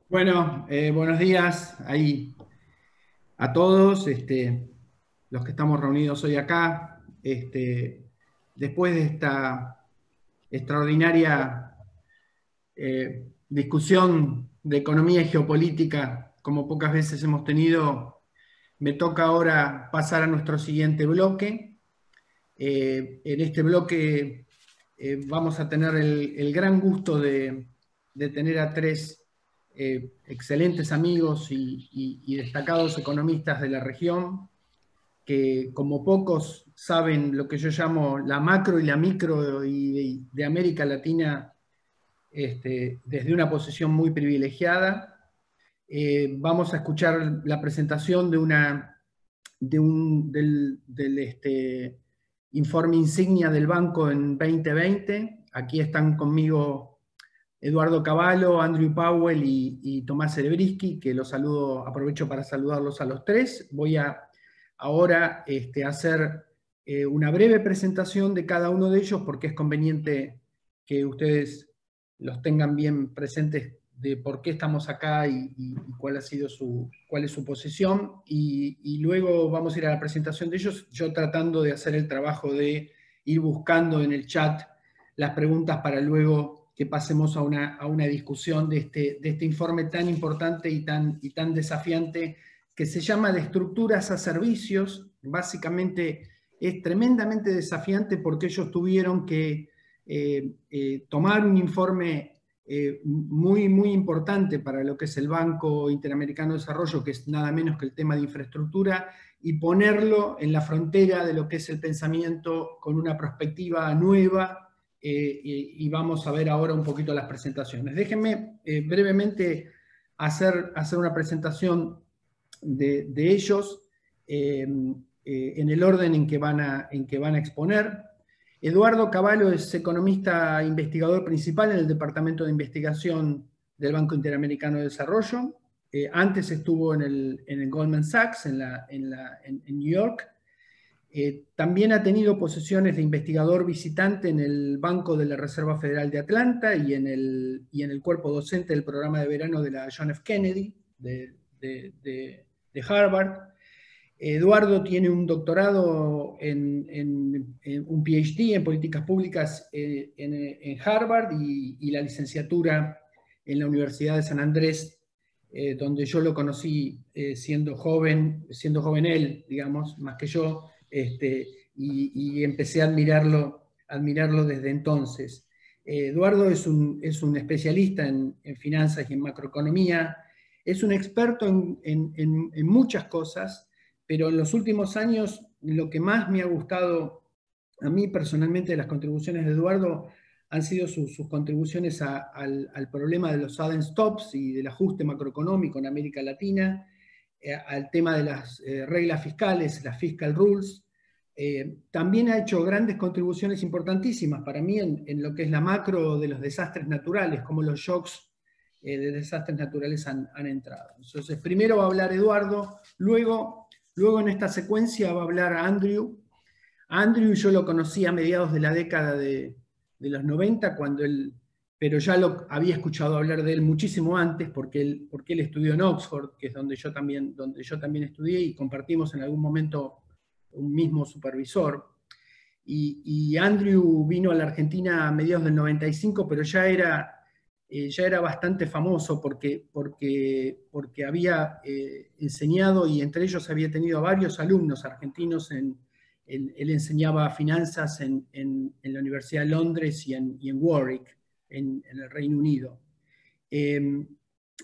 Bueno, buenos días ahí a todos, los que estamos reunidos hoy acá. Después de esta extraordinaria discusión de economía y geopolítica, como pocas veces hemos tenido, me toca ahora pasar a nuestro siguiente bloque. En este bloque vamos a tener el gran gusto de tener a tres excelentes amigos y destacados economistas de la región, que como pocos saben lo que yo llamo la macro y la micro de América Latina, desde una posición muy privilegiada. Vamos a escuchar la presentación del informe insignia del banco en 2020. Aquí están conmigo Eduardo Cavallo, Andrew Powell y Tomás Cerebrisky, que los saludo, aprovecho para saludarlos a los tres. Voy a ahora hacer una breve presentación de cada uno de ellos porque es conveniente que ustedes los tengan bien presentes de por qué estamos acá y cuál ha sido cuál es su posición. Y luego vamos a ir a la presentación de ellos, yo tratando de hacer el trabajo de ir buscando en el chat las preguntas para luego que pasemos a una discusión de este informe tan importante y tan desafiante que se llama de estructuras a servicios. Básicamente es tremendamente desafiante porque ellos tuvieron que tomar un informe muy importante para lo que es el Banco Interamericano de Desarrollo, que es nada menos que el tema de infraestructura, y ponerlo en la frontera de lo que es el pensamiento con una perspectiva nueva, y vamos a ver ahora un poquito las presentaciones. Déjenme brevemente hacer una presentación de ellos en el orden en que van a exponer. Eduardo Cavallo es economista investigador principal en el Departamento de Investigación del Banco Interamericano de Desarrollo. Antes estuvo en el Goldman Sachs en New York. También ha tenido posiciones de investigador visitante en el Banco de la Reserva Federal de Atlanta y en el cuerpo docente del programa de verano de la John F. Kennedy de Harvard. Eduardo tiene un doctorado en un PhD en políticas públicas en Harvard y la licenciatura en la Universidad de San Andrés, donde yo lo conocí siendo joven él, digamos, más que yo, y empecé a admirarlo desde entonces. Eduardo es un especialista en finanzas y en macroeconomía, es un experto en muchas cosas, pero en los últimos años lo que más me ha gustado a mí personalmente de las contribuciones de Eduardo han sido sus contribuciones al problema de los sudden stops y del ajuste macroeconómico en América Latina, al tema de las reglas fiscales, las fiscal rules. También ha hecho grandes contribuciones importantísimas para mí en lo que es la macro de los desastres naturales, como los shocks de desastres naturales han entrado. Entonces, primero va a hablar Eduardo, luego en esta secuencia va a hablar Andrew. Andrew yo lo conocí a mediados de la década de los 90, pero ya lo había escuchado hablar de él muchísimo antes, porque él estudió en Oxford, que es donde yo también estudié, y compartimos en algún momento un mismo supervisor. Y Andrew vino a la Argentina a mediados del 95, pero ya era bastante famoso porque había enseñado y entre ellos había tenido a varios alumnos argentinos él enseñaba finanzas en la Universidad de Londres y en Warwick, en el Reino Unido.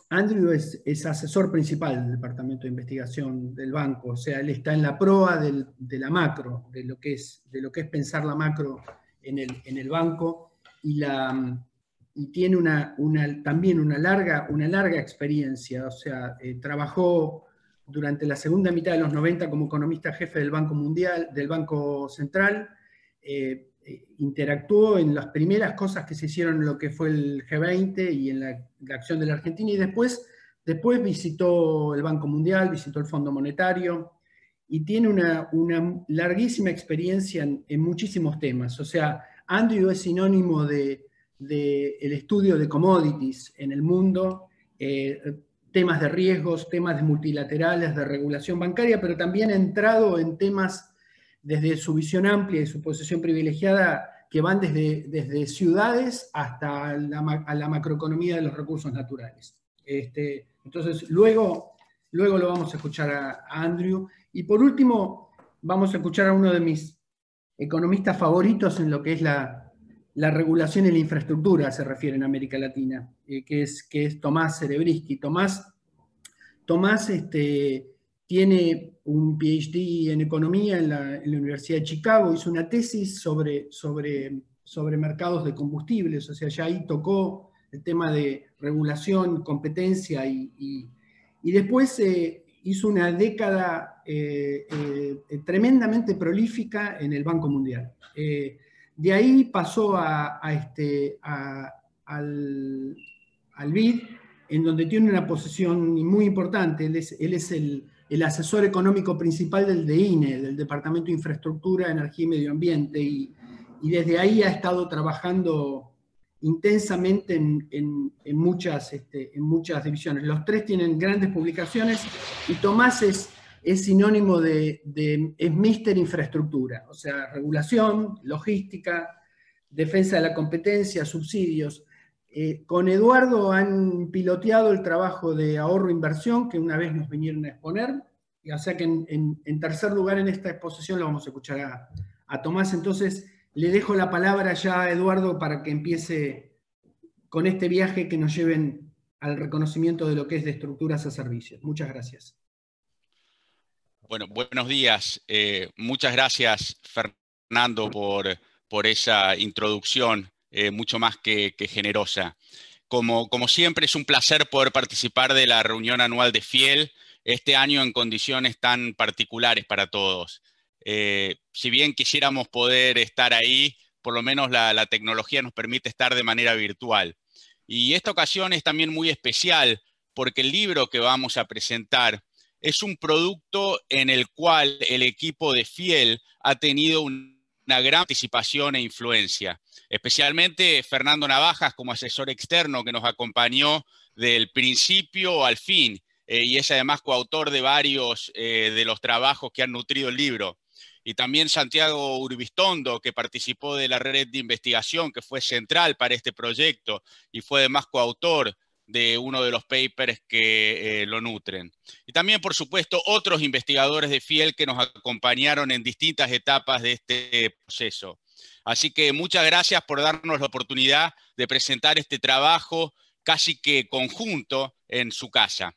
Andrew es asesor principal del Departamento de Investigación del banco, o sea, él está en la proa de la macro, de lo que es pensar la macro en el banco, y tiene también una larga experiencia, o sea, trabajó durante la segunda mitad de los 90 como economista jefe del Banco Mundial, del Banco Central, interactuó en las primeras cosas que se hicieron en lo que fue el G20 y en la acción de la Argentina, y después visitó el Banco Mundial, visitó el Fondo Monetario, y tiene una larguísima experiencia en muchísimos temas. O sea, Andrew es sinónimo de el estudio de commodities en el mundo, temas de riesgos, temas de multilaterales, de regulación bancaria, pero también ha entrado en temas desde su visión amplia y su posición privilegiada que van desde ciudades hasta la macroeconomía de los recursos naturales. Entonces, luego lo vamos a escuchar a Andrew. Y por último, vamos a escuchar a uno de mis economistas favoritos en lo que es la regulación y la infraestructura, se refiere en América Latina, que es Tomás Serebrisky. Tomás tiene un PhD en economía en la Universidad de Chicago, hizo una tesis sobre mercados de combustibles, o sea, ya ahí tocó el tema de regulación, competencia y después hizo una década tremendamente prolífica en el Banco Mundial. De ahí pasó al BID, en donde tiene una posición muy importante. Él es el asesor económico principal del DINE, del Departamento de Infraestructura, Energía y Medio Ambiente, y desde ahí ha estado trabajando intensamente en muchas divisiones. Los tres tienen grandes publicaciones y Tomás es sinónimo es Mister Infraestructura, o sea, regulación, logística, defensa de la competencia, subsidios. Con Eduardo han piloteado el trabajo de ahorro-inversión que una vez nos vinieron a exponer, o sea que en tercer lugar en esta exposición lo vamos a escuchar a Tomás. Entonces le dejo la palabra ya a Eduardo para que empiece con este viaje que nos lleven al reconocimiento de lo que es de estructuras a servicios. Muchas gracias. Bueno, buenos días. Muchas gracias, Fernando, por esa introducción, mucho más que generosa. Como siempre, es un placer poder participar de la reunión anual de Fiel, este año en condiciones tan particulares para todos. Si bien quisiéramos poder estar ahí, por lo menos la tecnología nos permite estar de manera virtual. Y esta ocasión es también muy especial porque el libro que vamos a presentar es un producto en el cual el equipo de Fiel ha tenido una gran participación e influencia, especialmente Fernando Navajas como asesor externo que nos acompañó del principio al fin y es además coautor de varios de los trabajos que han nutrido el libro. Y también Santiago Urbistondo, que participó de la red de investigación que fue central para este proyecto y fue además coautor de uno de los papers que lo nutren. Y también, por supuesto, otros investigadores de Fiel que nos acompañaron en distintas etapas de este proceso. Así que muchas gracias por darnos la oportunidad de presentar este trabajo casi que conjunto en su casa.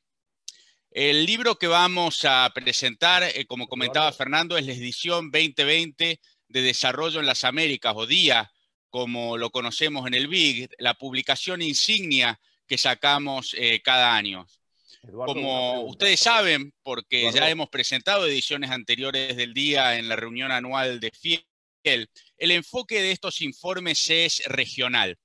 El libro que vamos a presentar, como comentaba Fernando, es la edición 2020 de Desarrollo en las Américas, o DIA, como lo conocemos en el BIG, la publicación insignia que sacamos cada año. Eduardo, como ustedes saben, porque ya hemos presentado ediciones anteriores del día en la reunión anual de Fiel, el enfoque de estos informes es regional.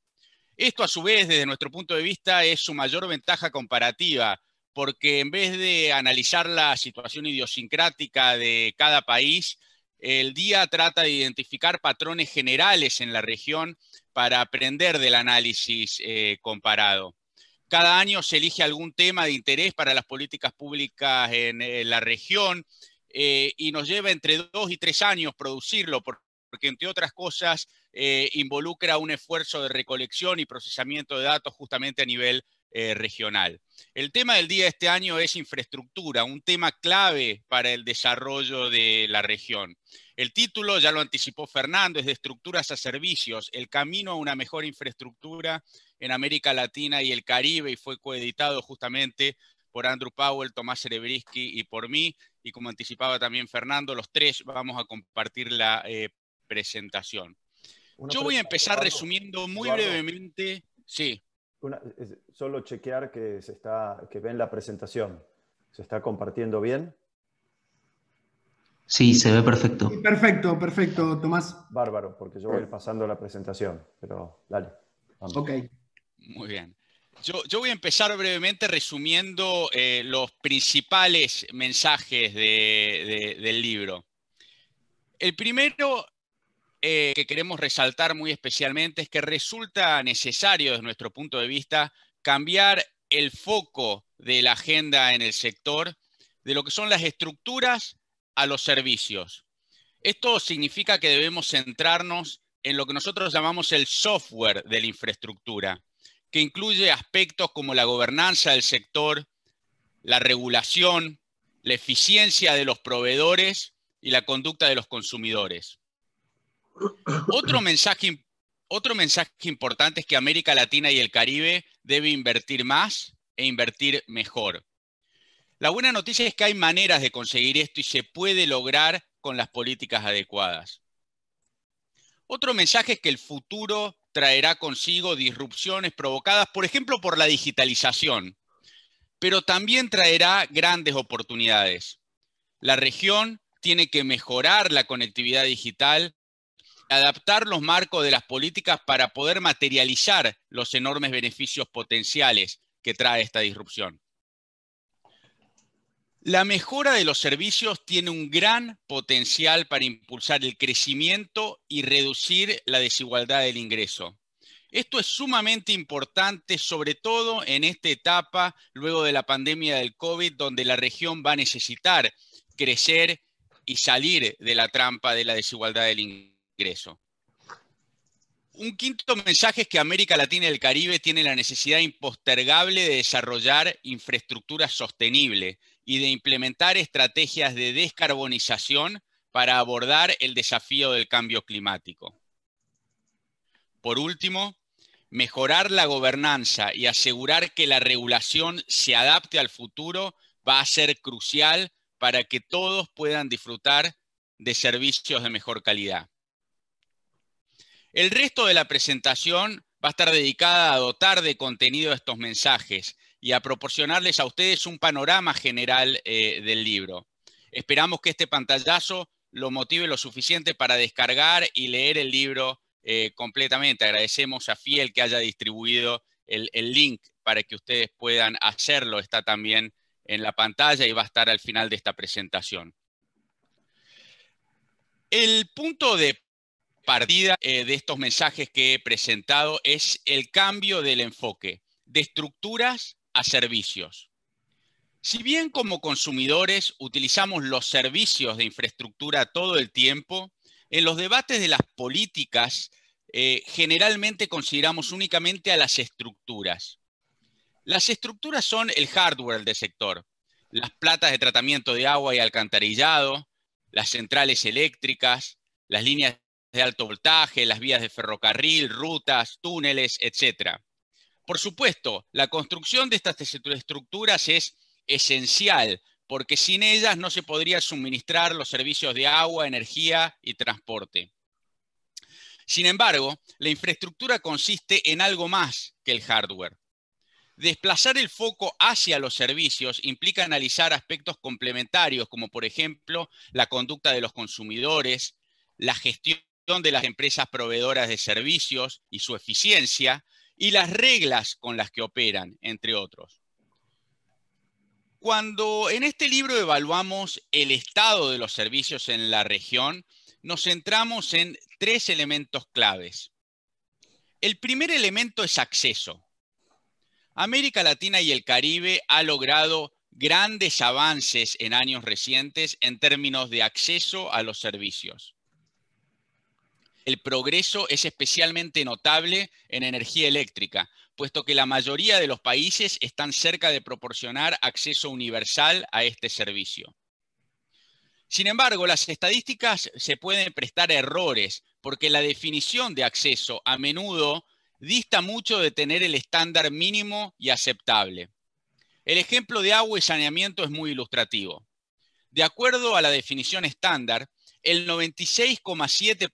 Esto, a su vez, desde nuestro punto de vista, es su mayor ventaja comparativa, porque en vez de analizar la situación idiosincrática de cada país, el día trata de identificar patrones generales en la región para aprender del análisis comparado. Cada año se elige algún tema de interés para las políticas públicas en la región y nos lleva entre 2 y 3 años producirlo, porque entre otras cosas involucra un esfuerzo de recolección y procesamiento de datos justamente a nivel regional. El tema del día de este año es infraestructura, un tema clave para el desarrollo de la región. El título, ya lo anticipó Fernando, es de Estructuras a Servicios, el camino a una mejor infraestructura en América Latina y el Caribe, y fue coeditado justamente por Andrew Powell, Tomás Serebrisky y por mí, y como anticipaba también Fernando, los tres vamos a compartir la presentación. Yo voy a empezar resumiendo muy brevemente. Sí. Solo chequear que ven la presentación. ¿Se está compartiendo bien? Sí, se ve perfecto. Perfecto, Tomás. Bárbaro, porque yo voy pasando la presentación, pero dale. Vamos. Ok. Muy bien. Yo voy a empezar brevemente resumiendo los principales mensajes del libro. El primero que queremos resaltar muy especialmente es que resulta necesario, desde nuestro punto de vista, cambiar el foco de la agenda en el sector, de lo que son las estructuras a los servicios. Esto significa que debemos centrarnos en lo que nosotros llamamos el software de la infraestructura, que incluye aspectos como la gobernanza del sector, la regulación, la eficiencia de los proveedores y la conducta de los consumidores. Otro mensaje importante es que América Latina y el Caribe debe invertir más e invertir mejor. La buena noticia es que hay maneras de conseguir esto y se puede lograr con las políticas adecuadas. Otro mensaje es que el futuro traerá consigo disrupciones provocadas, por ejemplo, por la digitalización, pero también traerá grandes oportunidades. La región tiene que mejorar la conectividad digital, adaptar los marcos de las políticas para poder materializar los enormes beneficios potenciales que trae esta disrupción. La mejora de los servicios tiene un gran potencial para impulsar el crecimiento y reducir la desigualdad del ingreso. Esto es sumamente importante, sobre todo en esta etapa, luego de la pandemia del COVID, donde la región va a necesitar crecer y salir de la trampa de la desigualdad del ingreso. Un quinto mensaje es que América Latina y el Caribe tienen la necesidad impostergable de desarrollar infraestructura sostenible y de implementar estrategias de descarbonización para abordar el desafío del cambio climático. Por último, mejorar la gobernanza y asegurar que la regulación se adapte al futuro va a ser crucial para que todos puedan disfrutar de servicios de mejor calidad. El resto de la presentación va a estar dedicada a dotar de contenido estos mensajes y a proporcionarles a ustedes un panorama general del libro. Esperamos que este pantallazo lo motive lo suficiente para descargar y leer el libro completamente. Agradecemos a Fiel que haya distribuido el link para que ustedes puedan hacerlo. Está también en la pantalla y va a estar al final de esta presentación. El punto de partida de estos mensajes que he presentado es el cambio del enfoque de estructuras a servicios. Si bien como consumidores utilizamos los servicios de infraestructura todo el tiempo, en los debates de las políticas generalmente consideramos únicamente a las estructuras. Las estructuras son el hardware del sector, las plantas de tratamiento de agua y alcantarillado, las centrales eléctricas, las líneas de alto voltaje, las vías de ferrocarril, rutas, túneles, etc. Por supuesto, la construcción de estas estructuras es esencial, porque sin ellas no se podría suministrar los servicios de agua, energía y transporte. Sin embargo, la infraestructura consiste en algo más que el hardware. Desplazar el foco hacia los servicios implica analizar aspectos complementarios, como por ejemplo la conducta de los consumidores, la gestión de las empresas proveedoras de servicios y su eficiencia, y las reglas con las que operan, entre otros. Cuando en este libro evaluamos el estado de los servicios en la región, nos centramos en tres elementos claves. El primer elemento es acceso. América Latina y el Caribe ha logrado grandes avances en años recientes en términos de acceso a los servicios. El progreso es especialmente notable en energía eléctrica, puesto que la mayoría de los países están cerca de proporcionar acceso universal a este servicio. Sin embargo, las estadísticas se pueden prestar errores, porque la definición de acceso a menudo dista mucho de tener el estándar mínimo y aceptable. El ejemplo de agua y saneamiento es muy ilustrativo. De acuerdo a la definición estándar, el 96,7%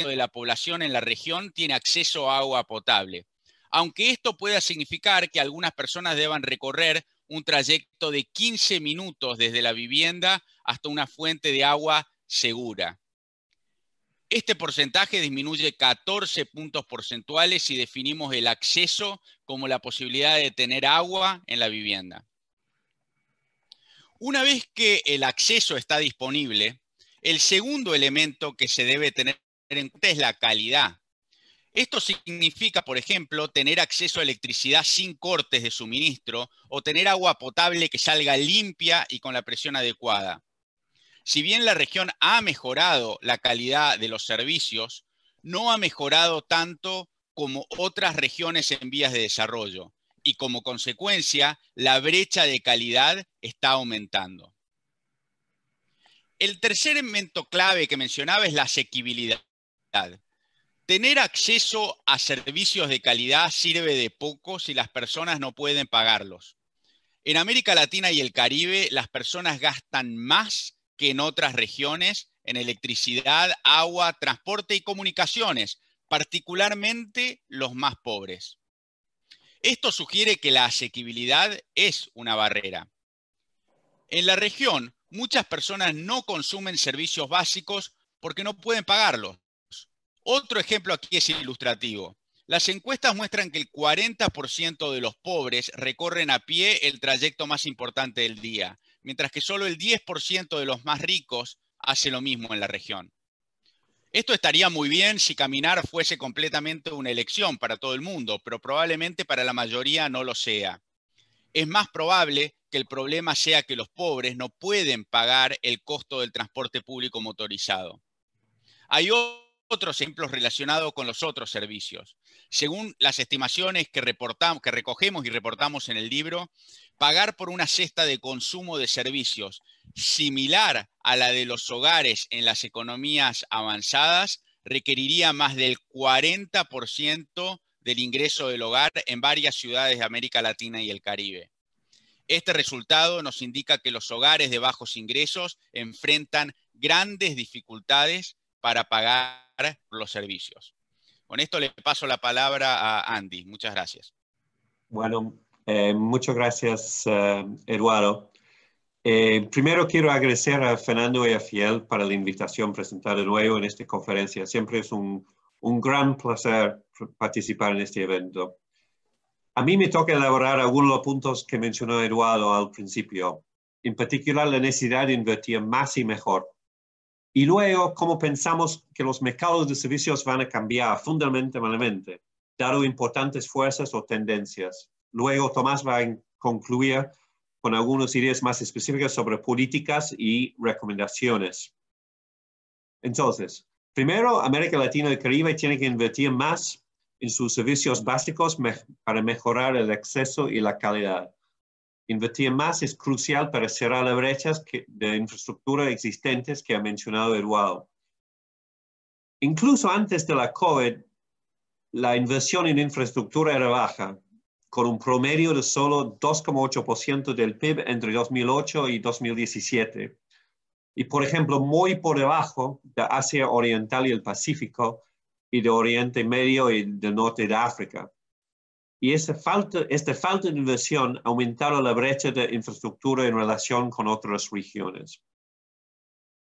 de la población en la región tiene acceso a agua potable, aunque esto pueda significar que algunas personas deban recorrer un trayecto de 15 minutos desde la vivienda hasta una fuente de agua segura. Este porcentaje disminuye 14 puntos porcentuales si definimos el acceso como la posibilidad de tener agua en la vivienda. Una vez que el acceso está disponible, el segundo elemento que se debe tener en cuenta es la calidad. Esto significa, por ejemplo, tener acceso a electricidad sin cortes de suministro o tener agua potable que salga limpia y con la presión adecuada. Si bien la región ha mejorado la calidad de los servicios, no ha mejorado tanto como otras regiones en vías de desarrollo y como consecuencia la brecha de calidad está aumentando. El tercer elemento clave que mencionaba es la asequibilidad. Tener acceso a servicios de calidad sirve de poco si las personas no pueden pagarlos. En América Latina y el Caribe, las personas gastan más que en otras regiones en electricidad, agua, transporte y comunicaciones, particularmente los más pobres. Esto sugiere que la asequibilidad es una barrera. En la región, muchas personas no consumen servicios básicos porque no pueden pagarlos. Otro ejemplo aquí es ilustrativo. Las encuestas muestran que el 40% de los pobres recorren a pie el trayecto más importante del día, mientras que solo el 10% de los más ricos hace lo mismo en la región. Esto estaría muy bien si caminar fuese completamente una elección para todo el mundo, pero probablemente para la mayoría no lo sea. Es más probable que el problema sea que los pobres no pueden pagar el costo del transporte público motorizado. Hay otros ejemplos relacionados con los otros servicios. Según las estimaciones que recogemos y reportamos en el libro, pagar por una cesta de consumo de servicios similar a la de los hogares en las economías avanzadas requeriría más del 40% del ingreso del hogar en varias ciudades de América Latina y el Caribe. Este resultado nos indica que los hogares de bajos ingresos enfrentan grandes dificultades para pagar los servicios. Con esto le paso la palabra a Andy. Muchas gracias. Bueno, muchas gracias, Eduardo. Primero quiero agradecer a Fernando y a Fiel para la invitación a presentar de nuevo en esta conferencia. Siempre es un gran placer participar en este evento. A mí me toca elaborar algunos de los puntos que mencionó Eduardo al principio, en particular la necesidad de invertir más y mejor. Y luego, cómo pensamos que los mercados de servicios van a cambiar fundamentalmente, dado importantes fuerzas o tendencias. Luego, Tomás va a concluir con algunas ideas más específicas sobre políticas y recomendaciones. Entonces, primero, América Latina y el Caribe tiene que invertir más en sus servicios básicos para mejorar el acceso y la calidad. Invertir más es crucial para cerrar las brechas de infraestructura existentes que ha mencionado Eduardo. Incluso antes de la COVID, la inversión en infraestructura era baja, con un promedio de solo 2,8% del PIB entre 2008 y 2017. Y, por ejemplo, muy por debajo de Asia Oriental y el Pacífico y de Oriente Medio y del norte de África. Y esta falta de inversión ha aumentado la brecha de infraestructura en relación con otras regiones.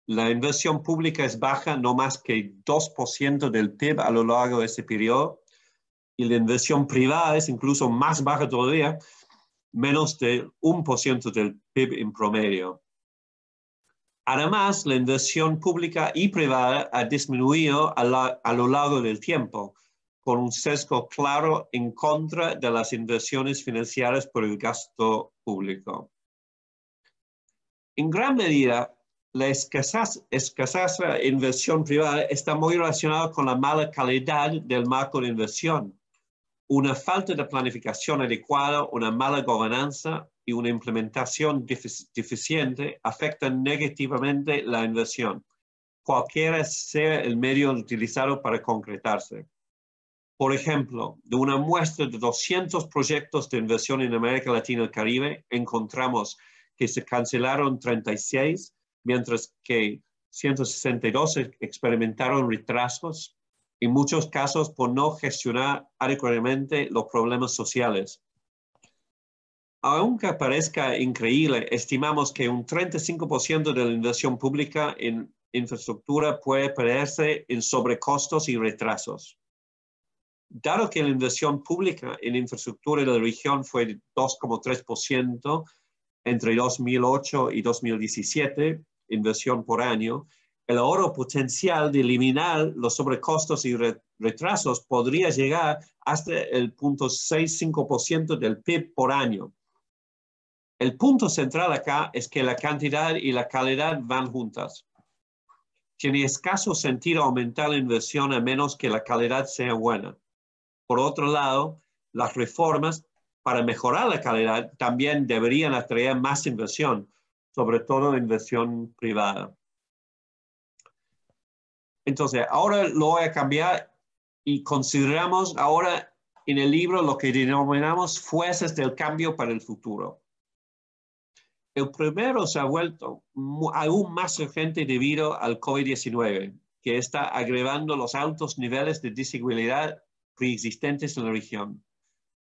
La inversión pública es baja, no más que 2% del PIB a lo largo de ese periodo, y la inversión privada es incluso más baja todavía, menos de 1% del PIB en promedio. Además, la inversión pública y privada ha disminuido a lo largo del tiempo, con un sesgo claro en contra de las inversiones financiadas por el gasto público. En gran medida, la escasa inversión privada está muy relacionada con la mala calidad del marco de inversión, una falta de planificación adecuada, una mala gobernanza y una implementación deficiente afectan negativamente la inversión, cualquiera sea el medio utilizado para concretarse. Por ejemplo, de una muestra de 200 proyectos de inversión en América Latina y el Caribe, encontramos que se cancelaron 36, mientras que 162 experimentaron retrasos, en muchos casos por no gestionar adecuadamente los problemas sociales. Aunque parezca increíble, estimamos que un 35% de la inversión pública en infraestructura puede perderse en sobrecostos y retrasos. Dado que la inversión pública en infraestructura de la región fue de 2,3% entre 2008 y 2017, inversión por año, el ahorro potencial de eliminar los sobrecostos y retrasos podría llegar hasta el 0.65% del PIB por año. El punto central acá es que la cantidad y la calidad van juntas. Tiene escaso sentido aumentar la inversión a menos que la calidad sea buena. Por otro lado, las reformas para mejorar la calidad también deberían atraer más inversión, sobre todo inversión privada. Entonces, ahora lo voy a cambiar y consideramos ahora en el libro lo que denominamos fuerzas del cambio para el futuro. El primero se ha vuelto aún más urgente debido al COVID-19, que está agravando los altos niveles de desigualdad preexistentes en la región.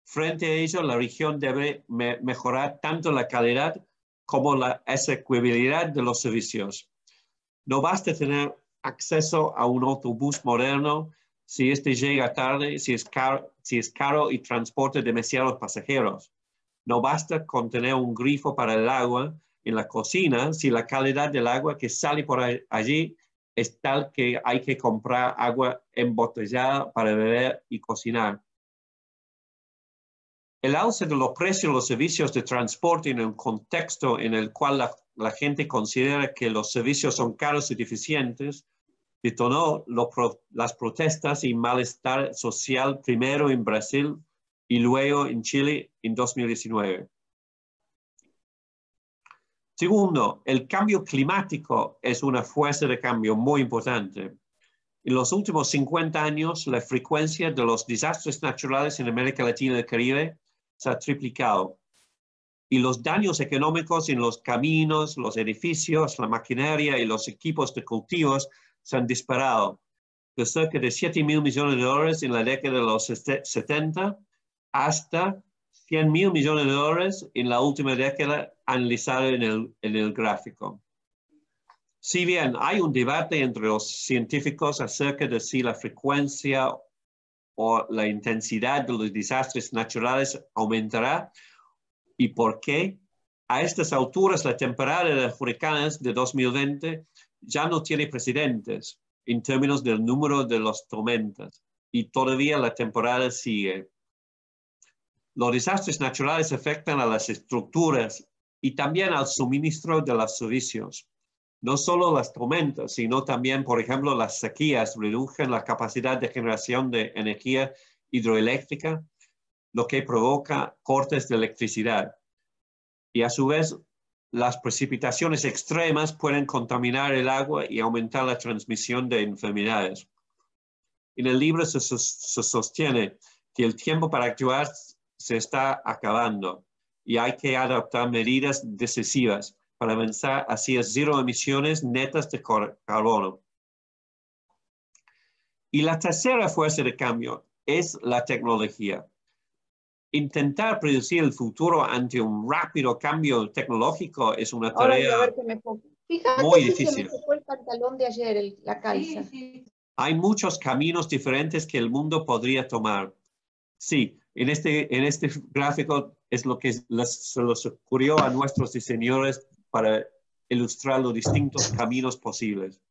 Frente a ello, la región debe mejorar tanto la calidad como la asequibilidad de los servicios. No basta tener acceso a un autobús moderno si este llega tarde, si es caro y transporta demasiados pasajeros. No basta con tener un grifo para el agua en la cocina si la calidad del agua que sale por allí es tal que hay que comprar agua embotellada para beber y cocinar. El alza de los precios de los servicios de transporte en un contexto en el cual la gente considera que los servicios son caros y deficientes detonó las protestas y malestar social primero en Brasil y luego en Chile en 2019. Segundo, el cambio climático es una fuerza de cambio muy importante. En los últimos 50 años, la frecuencia de los desastres naturales en América Latina y el Caribe se ha triplicado. Y los daños económicos en los caminos, los edificios, la maquinaria y los equipos de cultivos se han disparado. De cerca de $7.000 millones en la década de los 70 hasta $100.000 millones en la última década, analizado en el gráfico. Si bien hay un debate entre los científicos acerca de si la frecuencia o la intensidad de los desastres naturales aumentará y por qué, a estas alturas la temporada de huracanes de 2020 ya no tiene precedentes en términos del número de las tormentas y todavía la temporada sigue. Los desastres naturales afectan a las estructuras y también al suministro de los servicios. No solo las tormentas, sino también, por ejemplo, las sequías reducen la capacidad de generación de energía hidroeléctrica, lo que provoca cortes de electricidad. Y a su vez, las precipitaciones extremas pueden contaminar el agua y aumentar la transmisión de enfermedades. En el libro se sostiene que el tiempo para actuar se está acabando y hay que adoptar medidas decisivas para avanzar hacia cero emisiones netas de carbono. Y la tercera fuerza de cambio es la tecnología. Intentar predecir el futuro ante un rápido cambio tecnológico es una tarea muy difícil. Se me fue el pantalón de ayer, la calza. Hay muchos caminos diferentes que el mundo podría tomar. Sí, en este gráfico es lo que se les ocurrió a nuestros diseñadores para ilustrar los distintos caminos posibles.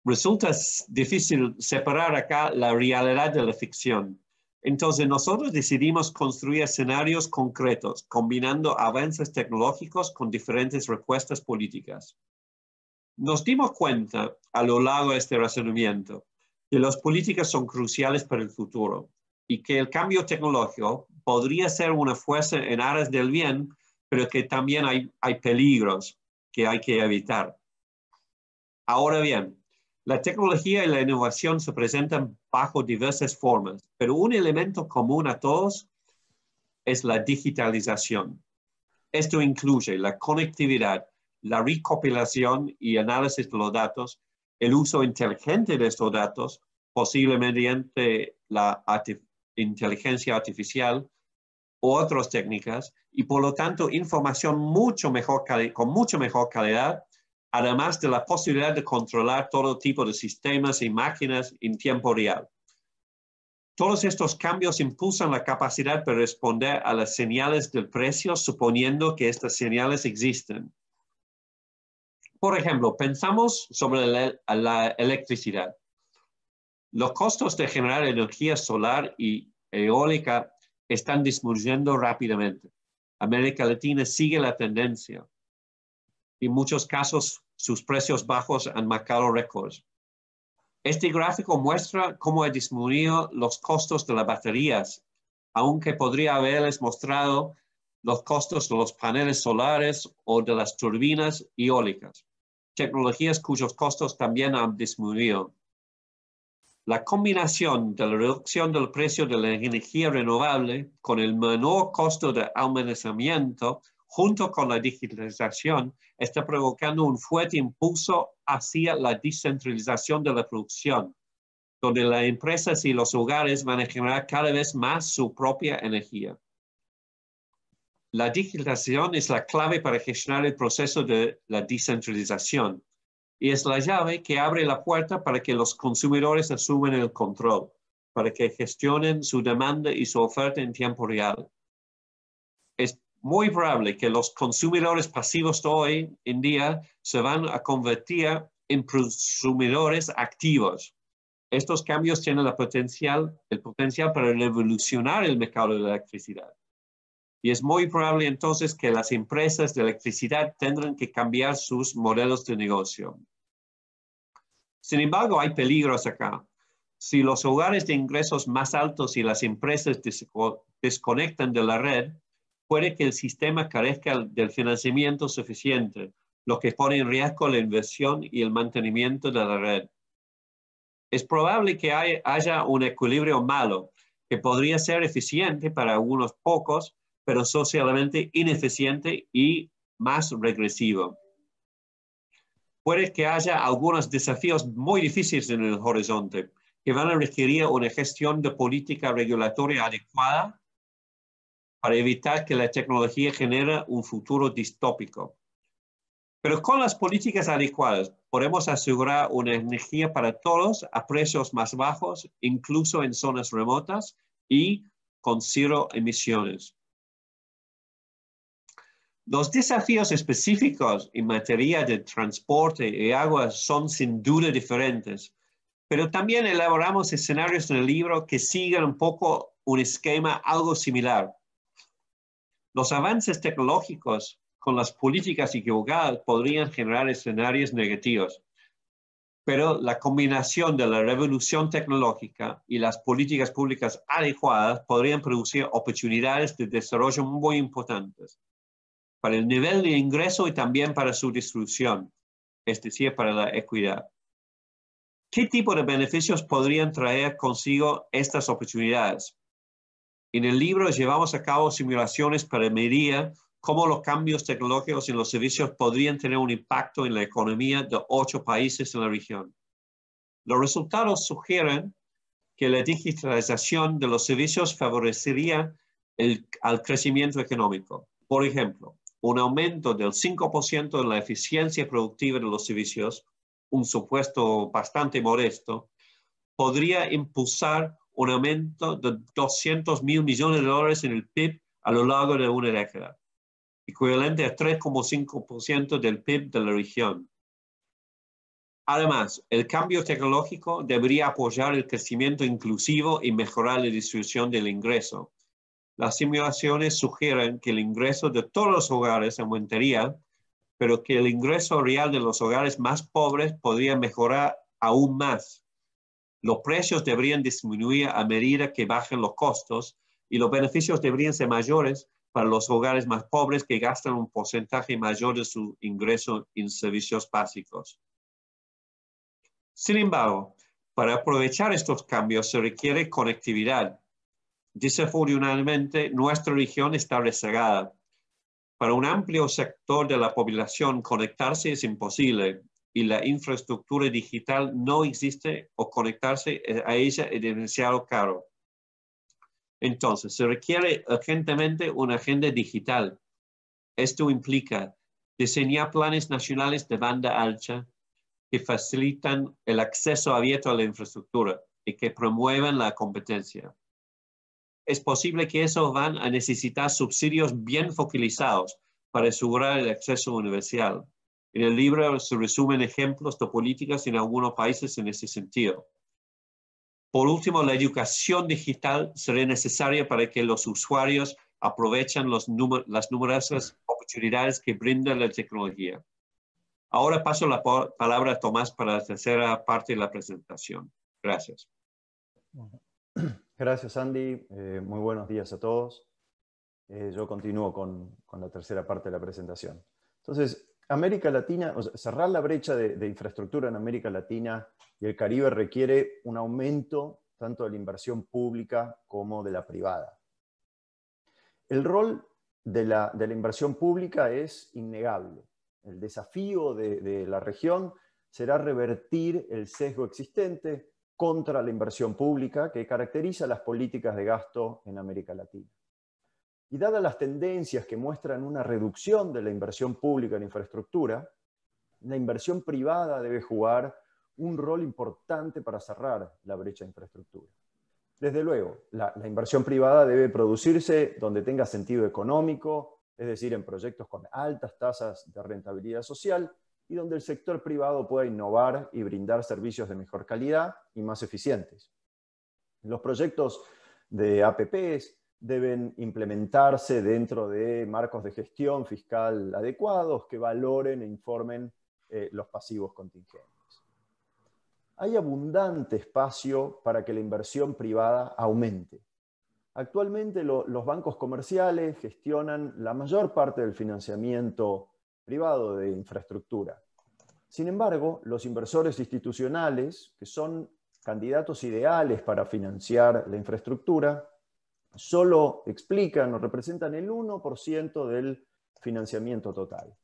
Resulta difícil separar acá la realidad de la ficción. Entonces nosotros decidimos construir escenarios concretos, combinando avances tecnológicos con diferentes respuestas políticas. Nos dimos cuenta a lo largo de este razonamiento que las políticas son cruciales para el futuro y que el cambio tecnológico podría ser una fuerza en aras del bien, pero que también hay peligros que hay que evitar. Ahora bien, la tecnología y la innovación se presentan bajo diversas formas, pero un elemento común a todos es la digitalización. Esto incluye la conectividad, la recopilación y análisis de los datos, el uso inteligente de estos datos, posiblemente mediante la inteligencia artificial u otras técnicas, y por lo tanto información con mucho mejor calidad, además de la posibilidad de controlar todo tipo de sistemas y máquinas en tiempo real. Todos estos cambios impulsan la capacidad para responder a las señales del precio, suponiendo que estas señales existen. Por ejemplo, pensamos sobre la electricidad. Los costos de generar energía solar y eólica están disminuyendo rápidamente. América Latina sigue la tendencia. En muchos casos, sus precios bajos han marcado récords. Este gráfico muestra cómo ha disminuido los costos de las baterías, aunque podría haberles mostrado los costos de los paneles solares o de las turbinas eólicas, tecnologías cuyos costos también han disminuido. La combinación de la reducción del precio de la energía renovable con el menor costo de almacenamiento junto con la digitalización está provocando un fuerte impulso hacia la descentralización de la producción, donde las empresas y los hogares van a generar cada vez más su propia energía. La digitalización es la clave para gestionar el proceso de la descentralización y es la llave que abre la puerta para que los consumidores asuman el control, para que gestionen su demanda y su oferta en tiempo real. Es muy probable que los consumidores pasivos de hoy en día se van a convertir en consumidores activos. Estos cambios tienen el potencial para revolucionar el mercado de la electricidad. Y es muy probable entonces que las empresas de electricidad tendrán que cambiar sus modelos de negocio. Sin embargo, hay peligros acá. Si los hogares de ingresos más altos y las empresas desconectan de la red, puede que el sistema carezca del financiamiento suficiente, lo que pone en riesgo la inversión y el mantenimiento de la red. Es probable que haya un equilibrio malo, que podría ser eficiente para algunos pocos, pero socialmente ineficiente y más regresivo. Puede que haya algunos desafíos muy difíciles en el horizonte, que van a requerir una gestión de política regulatoria adecuada para evitar que la tecnología genere un futuro distópico. Pero con las políticas adecuadas podemos asegurar una energía para todos a precios más bajos, incluso en zonas remotas y con cero emisiones. Los desafíos específicos en materia de transporte y agua son sin duda diferentes, pero también elaboramos escenarios en el libro que siguen un poco un esquema algo similar. Los avances tecnológicos con las políticas equivocadas podrían generar escenarios negativos, pero la combinación de la revolución tecnológica y las políticas públicas adecuadas podrían producir oportunidades de desarrollo muy importantes para el nivel de ingreso y también para su distribución, es decir, para la equidad. ¿Qué tipo de beneficios podrían traer consigo estas oportunidades? En el libro llevamos a cabo simulaciones para medir cómo los cambios tecnológicos en los servicios podrían tener un impacto en la economía de 8 países en la región. Los resultados sugieren que la digitalización de los servicios favorecería al crecimiento económico. Por ejemplo, un aumento del 5% en la eficiencia productiva de los servicios, un supuesto bastante modesto, podría impulsar un aumento de $200.000 millones en el PIB a lo largo de una década, equivalente a 3,5% del PIB de la región. Además, el cambio tecnológico debería apoyar el crecimiento inclusivo y mejorar la distribución del ingreso. Las simulaciones sugieren que el ingreso de todos los hogares aumentaría, pero que el ingreso real de los hogares más pobres podría mejorar aún más. Los precios deberían disminuir a medida que bajen los costos y los beneficios deberían ser mayores para los hogares más pobres que gastan un porcentaje mayor de su ingreso en servicios básicos. Sin embargo, para aprovechar estos cambios se requiere conectividad. Desafortunadamente, nuestra región está rezagada. Para un amplio sector de la población, conectarse es imposible y la infraestructura digital no existe o conectarse a ella es demasiado caro. Entonces, se requiere urgentemente una agenda digital. Esto implica diseñar planes nacionales de banda ancha que facilitan el acceso abierto a la infraestructura y que promuevan la competencia. Es posible que eso van a necesitar subsidios bien focalizados para asegurar el acceso universal. En el libro se resumen ejemplos de políticas en algunos países en ese sentido. Por último, la educación digital será necesaria para que los usuarios aprovechen las numerosas oportunidades que brinda la tecnología. Ahora paso la palabra a Tomás para la tercera parte de la presentación. Gracias. Gracias, Andy. Muy buenos días a todos. Yo continúo con la tercera parte de la presentación. Entonces, América Latina, o sea, cerrar la brecha de infraestructura en América Latina y el Caribe requiere un aumento tanto de la inversión pública como de la privada. El rol de la inversión pública es innegable. El desafío de la región será revertir el sesgo existente contra la inversión pública que caracteriza las políticas de gasto en América Latina. Y dadas las tendencias que muestran una reducción de la inversión pública en infraestructura, la inversión privada debe jugar un rol importante para cerrar la brecha de infraestructura. Desde luego, la inversión privada debe producirse donde tenga sentido económico, es decir, en proyectos con altas tasas de rentabilidad social y donde el sector privado pueda innovar y brindar servicios de mejor calidad y más eficientes. Los proyectos de APPs deben implementarse dentro de marcos de gestión fiscal adecuados que valoren e informen los pasivos contingentes. Hay abundante espacio para que la inversión privada aumente. Actualmente los bancos comerciales gestionan la mayor parte del financiamiento privado de infraestructura. Sin embargo, los inversores institucionales, que son candidatos ideales para financiar la infraestructura, solo explican o representan el 1% del financiamiento total.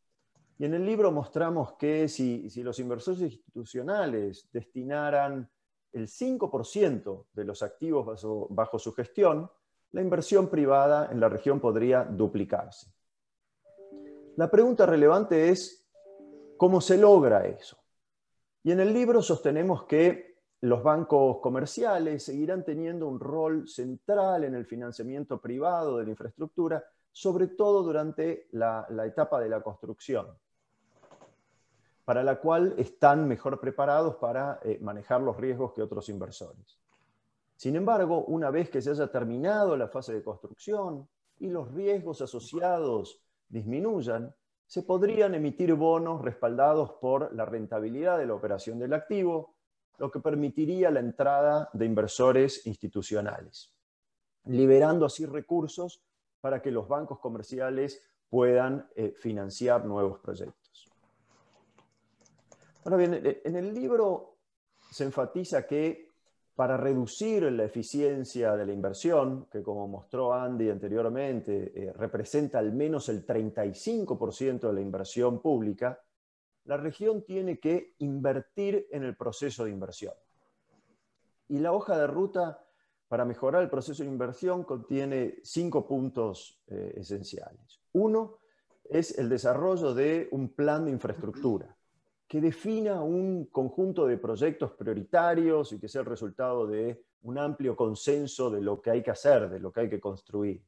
Y en el libro mostramos que si los inversores institucionales destinaran el 5% de los activos bajo su gestión, la inversión privada en la región podría duplicarse. La pregunta relevante es, ¿cómo se logra eso? Y en el libro sostenemos que los bancos comerciales seguirán teniendo un rol central en el financiamiento privado de la infraestructura, sobre todo durante la etapa de la construcción, para la cual están mejor preparados para manejar los riesgos que otros inversores. Sin embargo, una vez que se haya terminado la fase de construcción y los riesgos asociados disminuyan, se podrían emitir bonos respaldados por la rentabilidad de la operación del activo, lo que permitiría la entrada de inversores institucionales, liberando así recursos para que los bancos comerciales puedan financiar nuevos proyectos. Ahora bien, en el libro se enfatiza que para reducir la eficiencia de la inversión, que como mostró Andy anteriormente, representa al menos el 35% de la inversión pública, la región tiene que invertir en el proceso de inversión. Y la hoja de ruta para mejorar el proceso de inversión contiene 5 puntos esenciales. Uno es el desarrollo de un plan de infraestructura que defina un conjunto de proyectos prioritarios y que sea el resultado de un amplio consenso de lo que hay que hacer, de lo que hay que construir.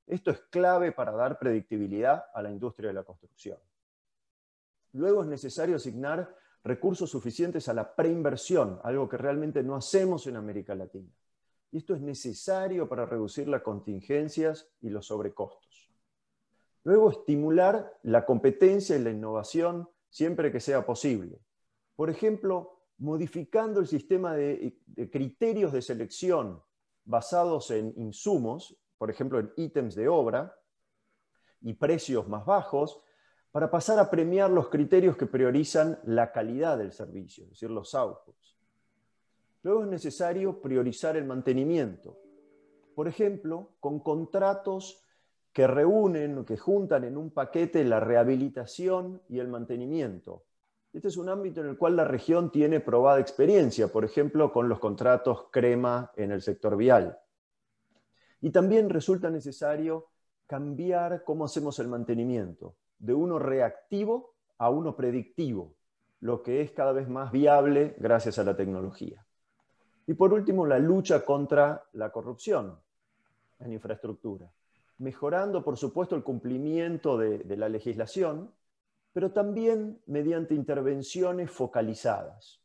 Esto es clave para dar predictibilidad a la industria de la construcción. Luego es necesario asignar recursos suficientes a la preinversión, algo que realmente no hacemos en América Latina. Y esto es necesario para reducir las contingencias y los sobrecostos. Luego, estimular la competencia y la innovación siempre que sea posible. Por ejemplo, modificando el sistema de criterios de selección basados en insumos, por ejemplo en ítems de obra, y precios más bajos, para pasar a premiar los criterios que priorizan la calidad del servicio, es decir, los outputs. Luego es necesario priorizar el mantenimiento, por ejemplo, con contratos que reúnen, que juntan en un paquete la rehabilitación y el mantenimiento. Este es un ámbito en el cual la región tiene probada experiencia, por ejemplo, con los contratos crema en el sector vial. Y también resulta necesario cambiar cómo hacemos el mantenimiento, de uno reactivo a uno predictivo, lo que es cada vez más viable gracias a la tecnología. Y por último, la lucha contra la corrupción en infraestructura, mejorando, por supuesto, el cumplimiento de la legislación pero también mediante intervenciones focalizadas.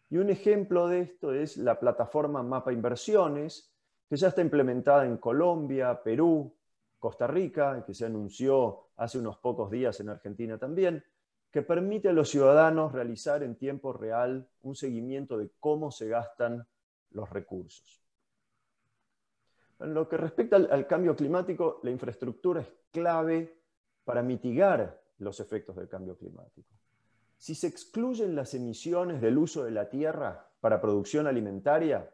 Y un ejemplo de esto es la plataforma Mapa Inversiones, que ya está implementada en Colombia, Perú, Costa Rica, que se anunció hace unos pocos días en Argentina también, que permite a los ciudadanos realizar en tiempo real un seguimiento de cómo se gastan los recursos. En lo que respecta al cambio climático, la infraestructura es clave para mitigar los efectos del cambio climático. Si se excluyen las emisiones del uso de la tierra para producción alimentaria,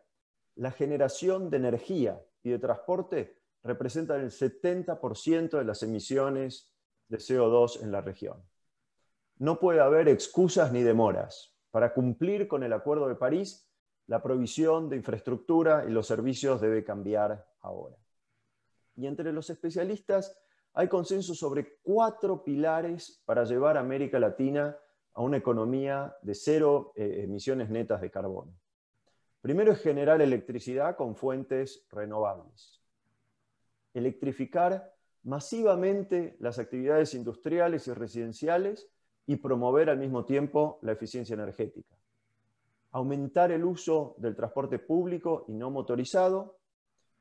la generación de energía y de transporte representan el 70% de las emisiones de CO2 en la región. No puede haber excusas ni demoras. Para cumplir con el Acuerdo de París, la provisión de infraestructura y los servicios debe cambiar ahora. Y entre los especialistas hay consenso sobre 4 pilares para llevar a América Latina a una economía de 0 emisiones netas de carbono. Primero es generar electricidad con fuentes renovables. Electrificar masivamente las actividades industriales y residenciales y promover al mismo tiempo la eficiencia energética. Aumentar el uso del transporte público y no motorizado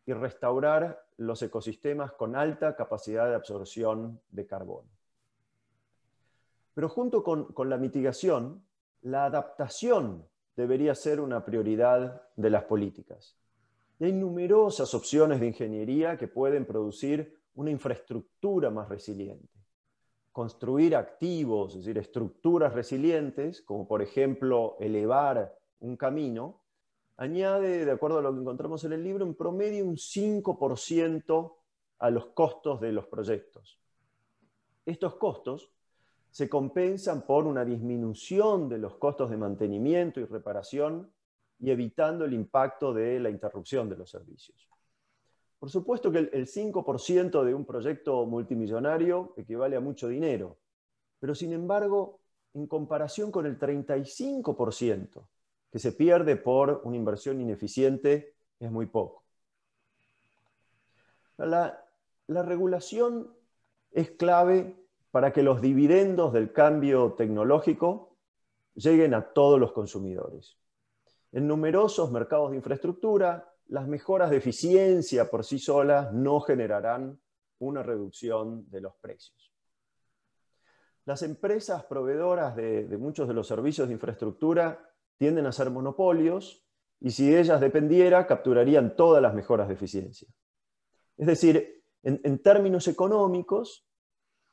y restaurar los ecosistemas con alta capacidad de absorción de carbono. Pero junto con la mitigación, la adaptación debería ser una prioridad de las políticas. Y hay numerosas opciones de ingeniería que pueden producir una infraestructura más resiliente. Construir activos, es decir, estructuras resilientes, como por ejemplo elevar un camino, añade, de acuerdo a lo que encontramos en el libro, en promedio un 5% a los costos de los proyectos. Estos costos se compensan por una disminución de los costos de mantenimiento y reparación y evitando el impacto de la interrupción de los servicios. Por supuesto que el 5% de un proyecto multimillonario equivale a mucho dinero, pero sin embargo, en comparación con el 35% que se pierde por una inversión ineficiente, es muy poco. La regulación es clave para que los dividendos del cambio tecnológico lleguen a todos los consumidores. En numerosos mercados de infraestructura, las mejoras de eficiencia por sí solas no generarán una reducción de los precios. Las empresas proveedoras de muchos de los servicios de infraestructura tienden a ser monopolios y si de ellas dependiera, capturarían todas las mejoras de eficiencia. Es decir, en términos económicos,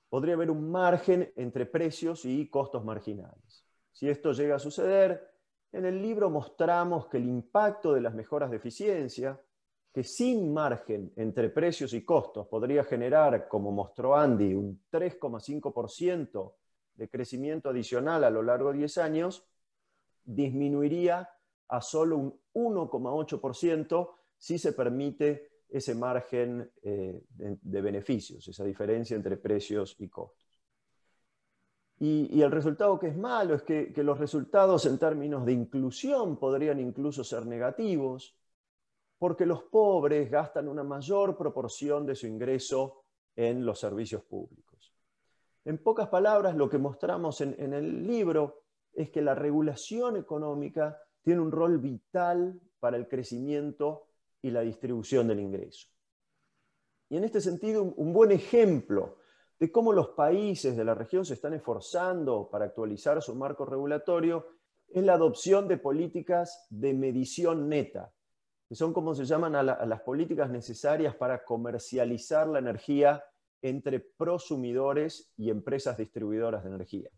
podría haber un margen entre precios y costos marginales. Si esto llega a suceder, en el libro mostramos que el impacto de las mejoras de eficiencia, que sin margen entre precios y costos podría generar, como mostró Andy, un 3,5% de crecimiento adicional a lo largo de 10 años, disminuiría a solo un 1,8% si se permite ese margen de beneficios, esa diferencia entre precios y costos. Y el resultado que es malo es que los resultados en términos de inclusión podrían incluso ser negativos, porque los pobres gastan una mayor proporción de su ingreso en los servicios públicos. En pocas palabras, lo que mostramos en el libro es que la regulación económica tiene un rol vital para el crecimiento y la distribución del ingreso. Y en este sentido, un buen ejemplo de cómo los países de la región se están esforzando para actualizar su marco regulatorio es la adopción de políticas de medición neta, que son como se llaman a las políticas necesarias para comercializar la energía entre prosumidores y empresas distribuidoras de energía.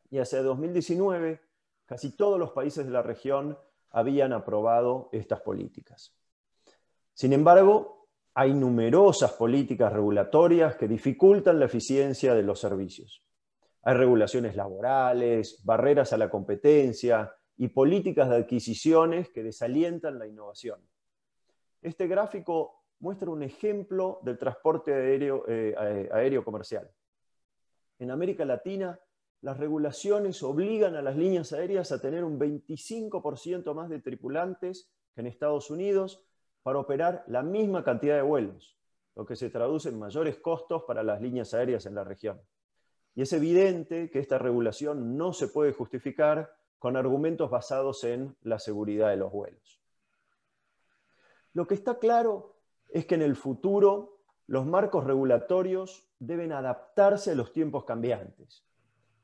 Y hacia 2019, casi todos los países de la región habían aprobado estas políticas. Sin embargo, hay numerosas políticas regulatorias que dificultan la eficiencia de los servicios. Hay regulaciones laborales, barreras a la competencia y políticas de adquisiciones que desalientan la innovación. Este gráfico muestra un ejemplo del transporte aéreo comercial. En América Latina, las regulaciones obligan a las líneas aéreas a tener un 25% más de tripulantes que en Estados Unidos para operar la misma cantidad de vuelos, lo que se traduce en mayores costos para las líneas aéreas en la región. Y es evidente que esta regulación no se puede justificar con argumentos basados en la seguridad de los vuelos. Lo que está claro es que en el futuro los marcos regulatorios deben adaptarse a los tiempos cambiantes.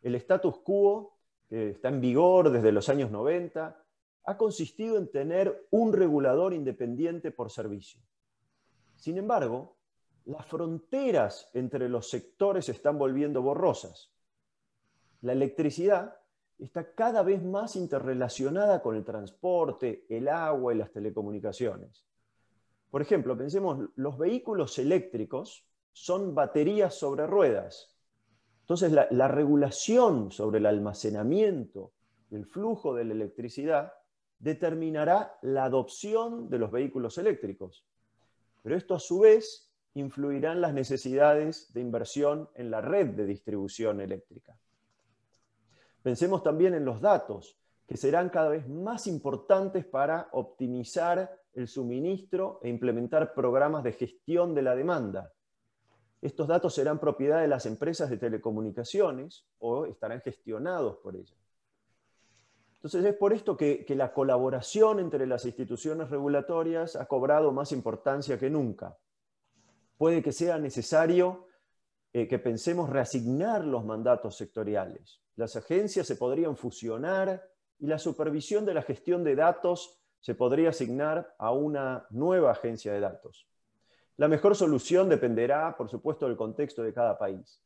El status quo, que está en vigor desde los años 90, ha consistido en tener un regulador independiente por servicio. Sin embargo, las fronteras entre los sectores se están volviendo borrosas. La electricidad está cada vez más interrelacionada con el transporte, el agua y las telecomunicaciones. Por ejemplo, pensemos, los vehículos eléctricos son baterías sobre ruedas. Entonces, la regulación sobre el almacenamiento, el flujo de la electricidad, determinará la adopción de los vehículos eléctricos. Pero esto, a su vez, influirá en las necesidades de inversión en la red de distribución eléctrica. Pensemos también en los datos, que serán cada vez más importantes para optimizar el suministro e implementar programas de gestión de la demanda. Estos datos serán propiedad de las empresas de telecomunicaciones o estarán gestionados por ellas. Entonces es por esto que la colaboración entre las instituciones regulatorias ha cobrado más importancia que nunca. Puede que sea necesario que pensemos reasignar los mandatos sectoriales. Las agencias se podrían fusionar y la supervisión de la gestión de datos se podría asignar a una nueva agencia de datos. La mejor solución dependerá, por supuesto, del contexto de cada país.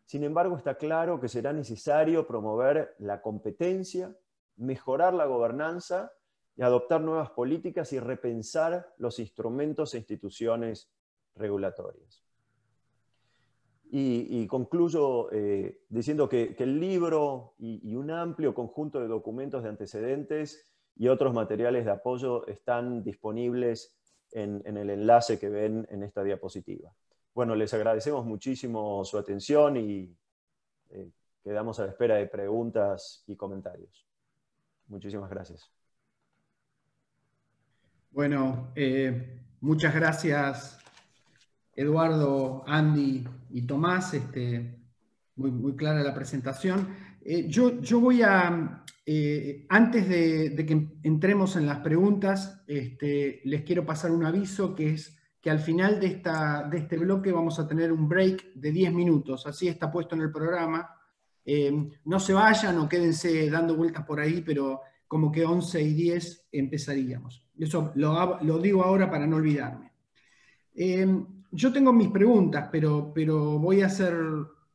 Sin embargo, está claro que será necesario promover la competencia, mejorar la gobernanza y adoptar nuevas políticas y repensar los instrumentos e instituciones regulatorias. Y concluyo diciendo que el libro y un amplio conjunto de documentos de antecedentes y otros materiales de apoyo están disponibles en el enlace que ven en esta diapositiva. Bueno, les agradecemos muchísimo su atención y quedamos a la espera de preguntas y comentarios. Muchísimas gracias. Bueno, muchas gracias, Eduardo, Andy y Tomás. Muy clara la presentación. Yo voy a, antes de que entremos en las preguntas, les quiero pasar un aviso, que es que al final de este bloque vamos a tener un break de 10 minutos. Así está puesto en el programa. No se vayan o quédense dando vueltas por ahí, pero como que 11:10 empezaríamos. Eso lo digo ahora para no olvidarme. Yo tengo mis preguntas, pero voy a hacer,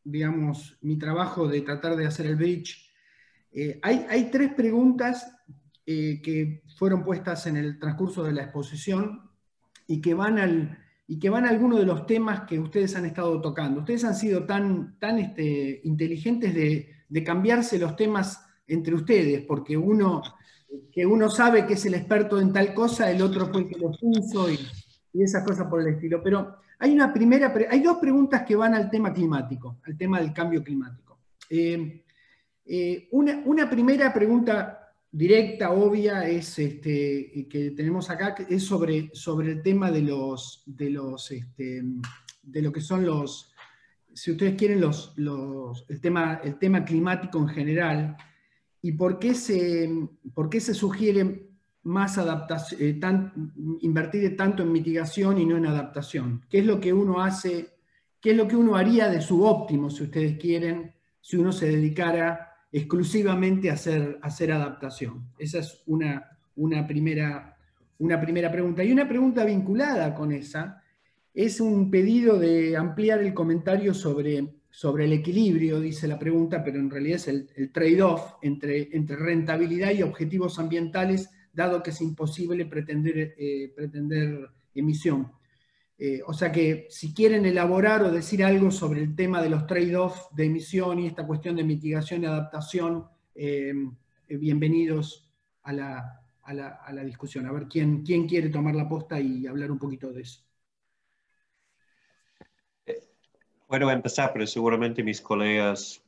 digamos, mi trabajo de tratar de hacer el bridge. Hay 3 preguntas que fueron puestas en el transcurso de la exposición y que van a algunos de los temas que ustedes han estado tocando. Ustedes han sido tan inteligentes de cambiarse los temas entre ustedes, porque uno sabe que es el experto en tal cosa, el otro fue el que lo puso y esas cosas por el estilo. Pero hay 2 preguntas que van al tema climático, al tema del cambio climático. Una primera pregunta directa, obvia, es que tenemos acá, que es sobre el tema de lo que son los, si ustedes quieren, el tema climático en general, y por qué se sugiere más invertir tanto en mitigación y no en adaptación. ¿Qué es lo que uno hace? ¿Qué es lo que uno haría de su óptimo, si ustedes quieren, si uno se dedicara exclusivamente a hacer adaptación? Esa es una primera pregunta. Y una pregunta vinculada con esa es un pedido de ampliar el comentario sobre el equilibrio, dice la pregunta, pero en realidad es el trade-off entre rentabilidad y objetivos ambientales, dado que es imposible pretender emisión. O sea que si quieren elaborar o decir algo sobre el tema de los trade-off de emisión y esta cuestión de mitigación y adaptación, bienvenidos a la discusión. A ver quién quiere tomar la posta y hablar un poquito de eso. Puedo empezar, pero seguramente mis colegas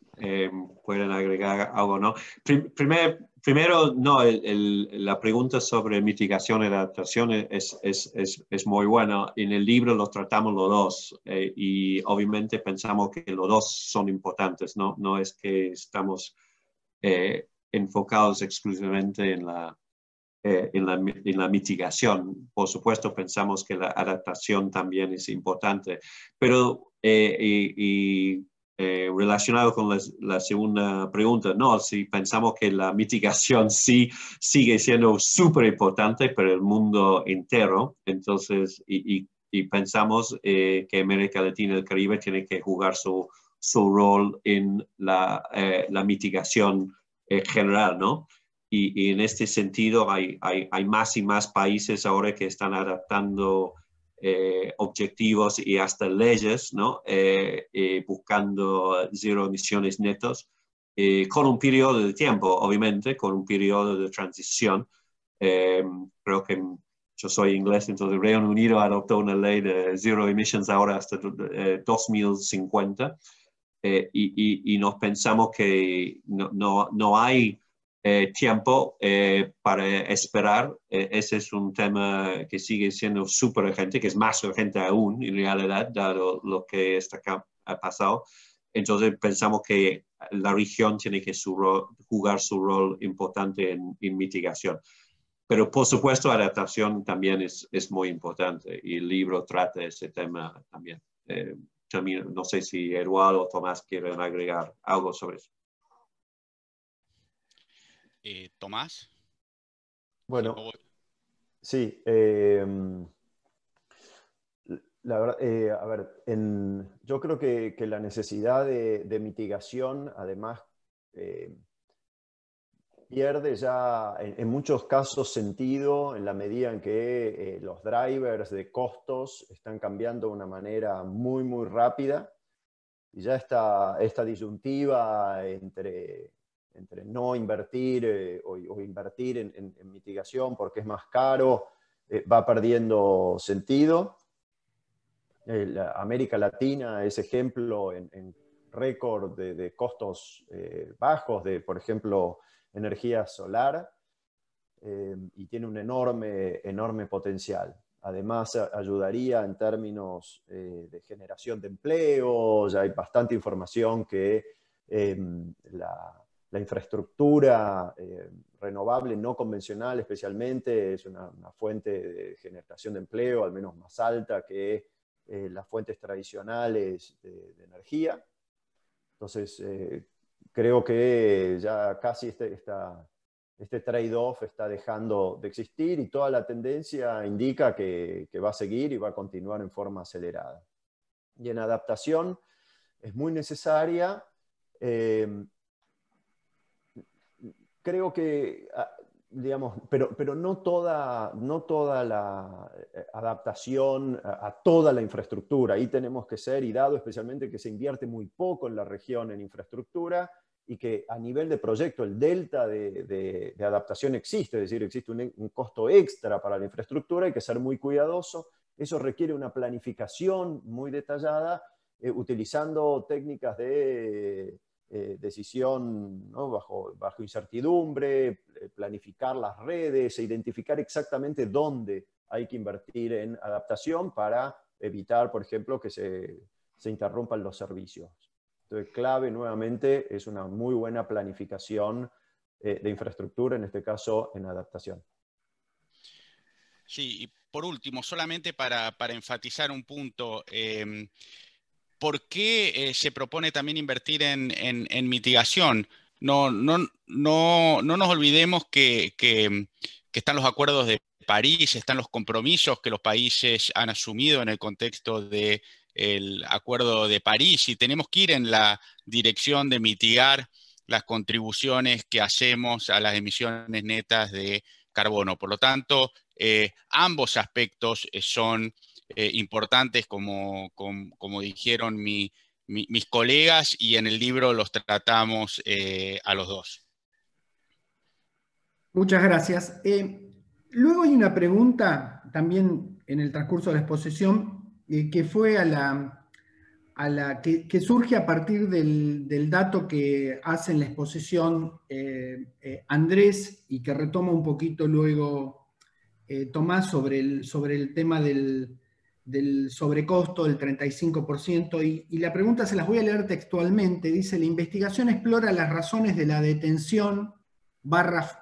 pueden agregar algo, ¿no? Primera Primero, no, la pregunta sobre mitigación y adaptación es muy buena. En el libro lo tratamos los dos y obviamente pensamos que los dos son importantes, ¿no? No es que estamos enfocados exclusivamente en la mitigación. Por supuesto, pensamos que la adaptación también es importante, pero relacionado con la segunda pregunta, no, si pensamos que la mitigación sí sigue siendo súper importante para el mundo entero, entonces, y pensamos que América Latina y el Caribe tiene que jugar su rol en la mitigación general, ¿no? Y en este sentido hay más y más países ahora que están adaptando objetivos y hasta leyes, ¿no? Buscando cero emisiones netos, con un periodo de tiempo, obviamente, con un periodo de transición. Creo que yo soy inglés, entonces el Reino Unido adoptó una ley de zero emissions ahora hasta 2050, y nos pensamos que no hay tiempo para esperar. Ese es un tema que sigue siendo súper urgente, que es más urgente aún en realidad, dado lo que ha pasado. Entonces pensamos que la región tiene que jugar su rol importante en mitigación. Pero por supuesto adaptación también es muy importante y el libro trata ese tema también. También no sé si Eduardo o Tomás quieren agregar algo sobre eso. Tomás. Bueno, sí. La verdad, a ver, yo creo que la necesidad de mitigación, además, pierde ya en muchos casos sentido en la medida en que los drivers de costos están cambiando de una manera muy, muy rápida. Y ya esta disyuntiva entre no invertir o invertir en mitigación porque es más caro, va perdiendo sentido. América Latina es ejemplo en récord de costos bajos de, por ejemplo, energía solar, y tiene un enorme potencial. Además, ayudaría en términos de generación de empleo. Ya hay bastante información que la infraestructura renovable no convencional especialmente es una fuente de generación de empleo al menos más alta que las fuentes tradicionales de energía. Entonces, creo que ya casi este trade-off está dejando de existir y toda la tendencia indica que va a seguir y va a continuar en forma acelerada. Y en adaptación es muy necesaria. Creo que, digamos, pero no toda la adaptación a toda la infraestructura. Ahí tenemos que ser, y dado especialmente que se invierte muy poco en la región en infraestructura, y que a nivel de proyecto el delta de adaptación existe, es decir, existe un costo extra para la infraestructura, hay que ser muy cuidadoso. Eso requiere una planificación muy detallada, utilizando técnicas de decisión, ¿no? bajo incertidumbre, planificar las redes e identificar exactamente dónde hay que invertir en adaptación para evitar, por ejemplo, que se interrumpan los servicios. Entonces, clave nuevamente es una muy buena planificación de infraestructura, en este caso en adaptación. Sí, y por último, solamente para enfatizar un punto, ¿por qué se propone también invertir en mitigación? No nos olvidemos que están los acuerdos de París, están los compromisos que los países han asumido en el contexto del Acuerdo de París, y tenemos que ir en la dirección de mitigar las contribuciones que hacemos a las emisiones netas de carbono. Por lo tanto, ambos aspectos son importantes, como dijeron mis colegas, y en el libro los tratamos a los dos. Muchas gracias. Luego hay una pregunta también en el transcurso de la exposición que fue a que surge a partir del dato que hace en la exposición Andrés y que retoma un poquito luego Tomás sobre el tema del sobrecosto del 35%. Y la pregunta se las voy a leer textualmente. Dice: la investigación explora las razones de la detención,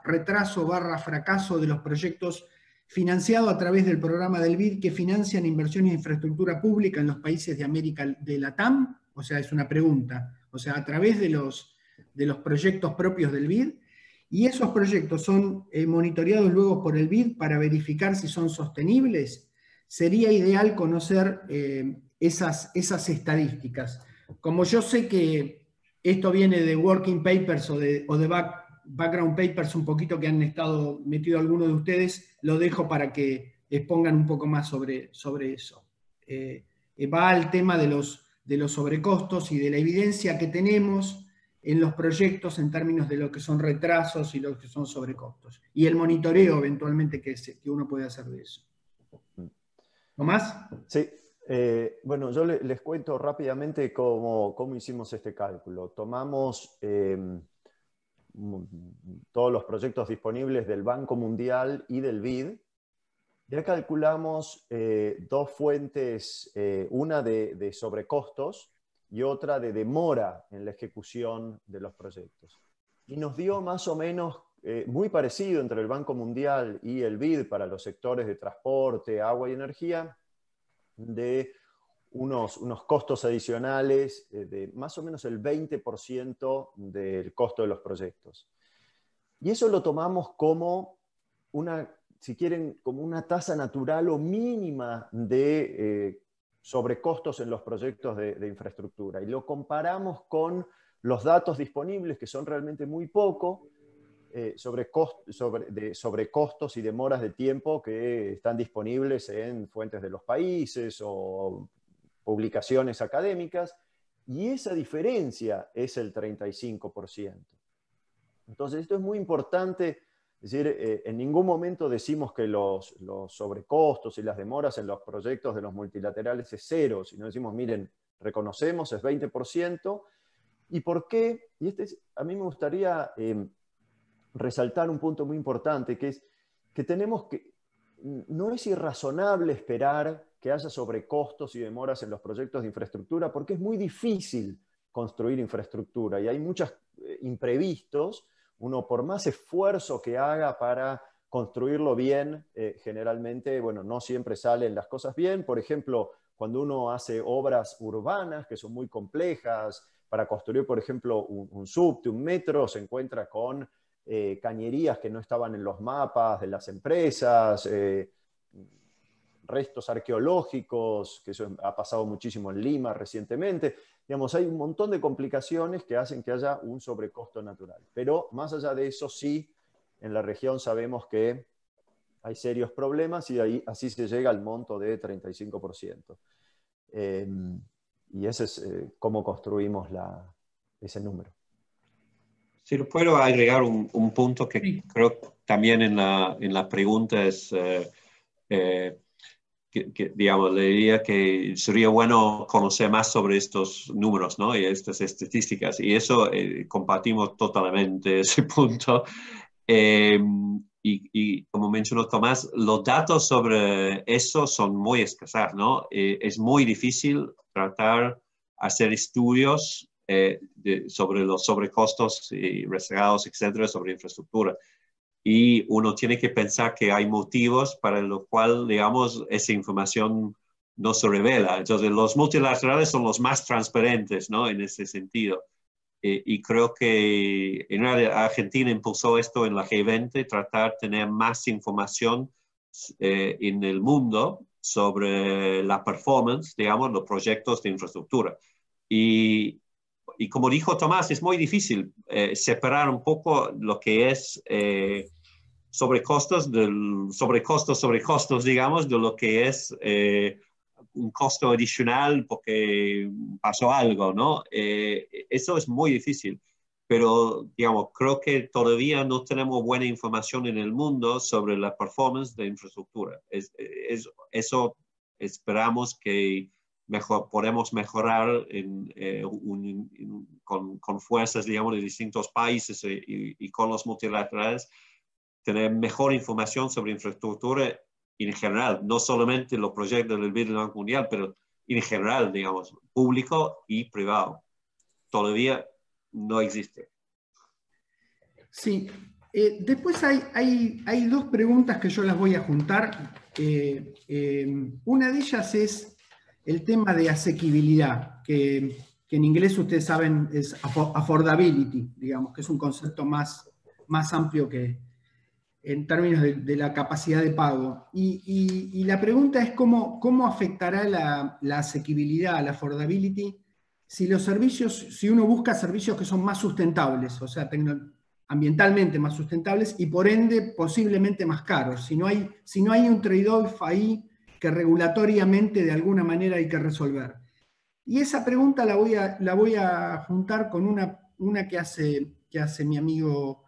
retraso, fracaso de los proyectos financiado a través del programa del BID que financian inversiones en infraestructura pública en los países de América de la TAM. O sea, es una pregunta. O sea, a través de los proyectos propios del BID. Y esos proyectos son monitoreados luego por el BID para verificar si son sostenibles. Sería ideal conocer esas estadísticas. Como yo sé que esto viene de working papers o de background papers un poquito que han estado metido algunos de ustedes, lo dejo para que expongan un poco más sobre eso. Va al tema de los sobrecostos y de la evidencia que tenemos en los proyectos en términos de lo que son retrasos y lo que son sobrecostos. Y el monitoreo eventualmente que uno puede hacer de eso. ¿No más? Sí. Bueno, yo les cuento rápidamente cómo hicimos este cálculo. Tomamos todos los proyectos disponibles del Banco Mundial y del BID. Ya calculamos dos fuentes, una de sobrecostos y otra de demora en la ejecución de los proyectos. Y nos dio más o menos muy parecido entre el Banco Mundial y el BID para los sectores de transporte, agua y energía, de unos costos adicionales de más o menos el 20% del costo de los proyectos. Y eso lo tomamos como si quieren, como una tasa natural o mínima de sobrecostos en los proyectos de infraestructura. Y lo comparamos con los datos disponibles, que son realmente muy poco, sobre costos y demoras de tiempo que están disponibles en fuentes de los países o publicaciones académicas, y esa diferencia es el 35%. Entonces, esto es muy importante. Es decir, en ningún momento decimos que los sobrecostos y las demoras en los proyectos de los multilaterales es cero, sino decimos, miren, reconocemos, es 20%. ¿Y por qué? Y a mí me gustaría resaltar un punto muy importante, que es que no es irrazonable esperar que haya sobrecostos y demoras en los proyectos de infraestructura, porque es muy difícil construir infraestructura y hay muchos imprevistos. Uno, por más esfuerzo que haga para construirlo bien, generalmente, bueno, no siempre salen las cosas bien. Por ejemplo, cuando uno hace obras urbanas que son muy complejas, para construir, por ejemplo, un subte, un metro, se encuentra con cañerías que no estaban en los mapas de las empresas, restos arqueológicos, que eso ha pasado muchísimo en Lima recientemente. Digamos, hay un montón de complicaciones que hacen que haya un sobrecosto natural. Pero más allá de eso, sí, en la región sabemos que hay serios problemas y así se llega al monto de 35%. Y ese es cómo construimos ese número. Si lo puedo agregar un punto que creo también en la pregunta es... digamos, le diría que sería bueno conocer más sobre estos números, ¿no? Y estas estadísticas. Y eso compartimos totalmente ese punto. Y como mencionó Tomás, los datos sobre eso son muy escasos, ¿no? Es muy difícil hacer estudios sobre los sobrecostos y rezagados, etcétera, sobre infraestructura. Y uno tiene que pensar que hay motivos para lo cual, digamos, esa información no se revela. Entonces, los multilaterales son los más transparentes, ¿no? En ese sentido. Y creo que en realidad Argentina impulsó esto en la G20, tratar de tener más información en el mundo sobre la performance, digamos, los proyectos de infraestructura. Y como dijo Tomás, es muy difícil separar un poco lo que es sobrecostos, digamos, de lo que es un costo adicional porque pasó algo, ¿no? Eso es muy difícil, pero, digamos, creo que todavía no tenemos buena información en el mundo sobre la performance de infraestructura. Eso esperamos que podemos mejorar con fuerzas, digamos, de distintos países y con los multilaterales, tener mejor información sobre infraestructura en general, no solamente los proyectos del BID del Banco Mundial, pero en general, digamos, público y privado. Todavía no existe. Sí. Después hay dos preguntas que yo las voy a juntar. Una de ellas es el tema de asequibilidad, que en inglés ustedes saben es affordability, digamos, que es un concepto más amplio que en términos de la capacidad de pago. Y la pregunta es cómo afectará la asequibilidad, la affordability, si uno busca servicios que son más sustentables, o sea, ambientalmente más sustentables y por ende posiblemente más caros. Si no hay un trade-off ahí que regulatoriamente de alguna manera hay que resolver. Y esa pregunta la voy a juntar con una que hace mi amigo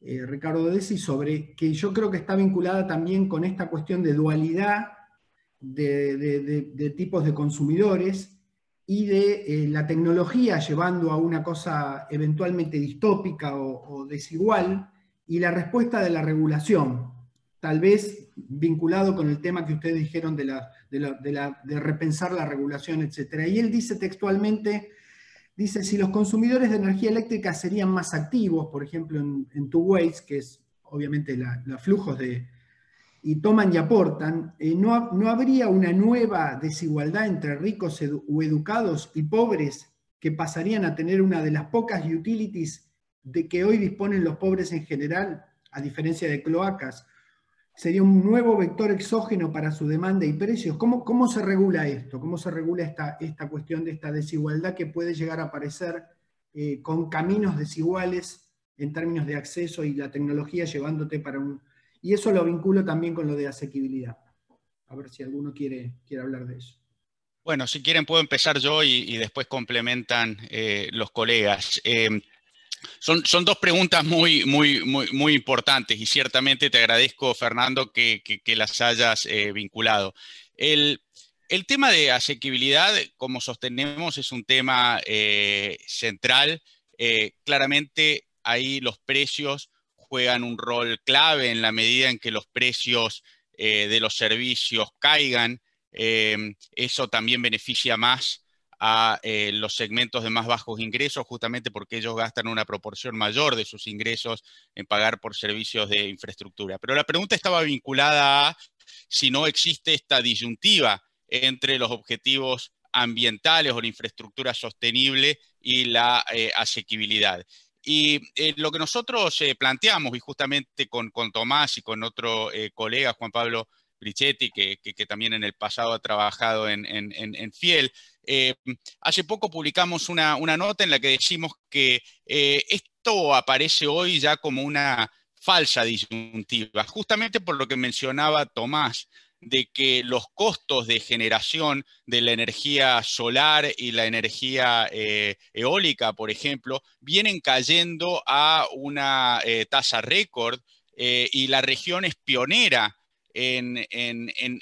Ricardo Desi, sobre que yo creo que está vinculada también con esta cuestión de dualidad de tipos de consumidores y de la tecnología llevando a una cosa eventualmente distópica o desigual, y la respuesta de la regulación, tal vez vinculado con el tema que ustedes dijeron de repensar la regulación, etc. Y él dice textualmente, dice, si los consumidores de energía eléctrica serían más activos, por ejemplo en Two Ways, que es obviamente los flujos y toman y aportan, no habría una nueva desigualdad entre ricos o educados y pobres que pasarían a tener una de las pocas utilities de que hoy disponen los pobres en general, a diferencia de cloacas. Sería un nuevo vector exógeno para su demanda y precios. ¿Cómo se regula esto? ¿Cómo se regula esta cuestión de esta desigualdad que puede llegar a aparecer con caminos desiguales en términos de acceso y la tecnología llevándote para un... Y eso lo vinculo también con lo de asequibilidad. A ver si alguno quiere hablar de eso. Bueno, si quieren puedo empezar yo y después complementan los colegas. Son dos preguntas muy importantes y ciertamente te agradezco, Fernando, que las hayas vinculado. El tema de asequibilidad, como sostenemos, es un tema central. Claramente ahí los precios juegan un rol clave en la medida en que los precios de los servicios caigan. Eso también beneficia más a los segmentos de más bajos ingresos, justamente porque ellos gastan una proporción mayor de sus ingresos en pagar por servicios de infraestructura. Pero la pregunta estaba vinculada a si no existe esta disyuntiva entre los objetivos ambientales o la infraestructura sostenible y la asequibilidad. Y lo que nosotros planteamos, y justamente con Tomás y con otro colega, Juan Pablo Brichetti, que también en el pasado ha trabajado en Fiel, hace poco publicamos una nota en la que decimos que esto aparece hoy ya como una falsa disyuntiva, justamente por lo que mencionaba Tomás, de que los costos de generación de la energía solar y la energía eólica, por ejemplo, vienen cayendo a una tasa récord y la región es pionera en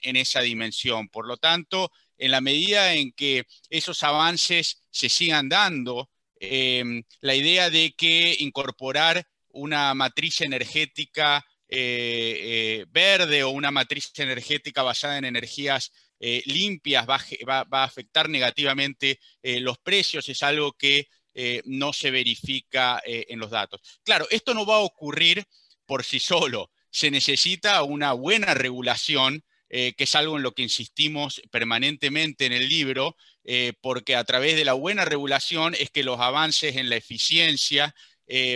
esa dimensión. Por lo tanto, en la medida en que esos avances se sigan dando, la idea de que incorporar una matriz energética verde o una matriz energética basada en energías limpias va a afectar negativamente los precios, es algo que no se verifica en los datos. Claro, esto no va a ocurrir por sí solo. Se necesita una buena regulación, que es algo en lo que insistimos permanentemente en el libro, porque a través de la buena regulación es que los avances en la eficiencia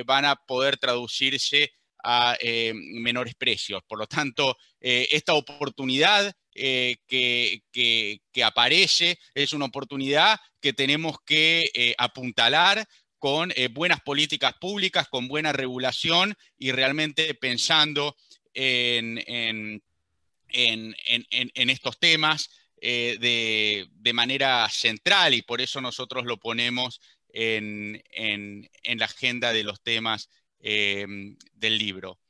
van a poder traducirse a menores precios. Por lo tanto, esta oportunidad que aparece es una oportunidad que tenemos que apuntalar con buenas políticas públicas, con buena regulación y realmente pensando en estos temas de manera central, y por eso nosotros lo ponemos en la agenda de los temas del libro.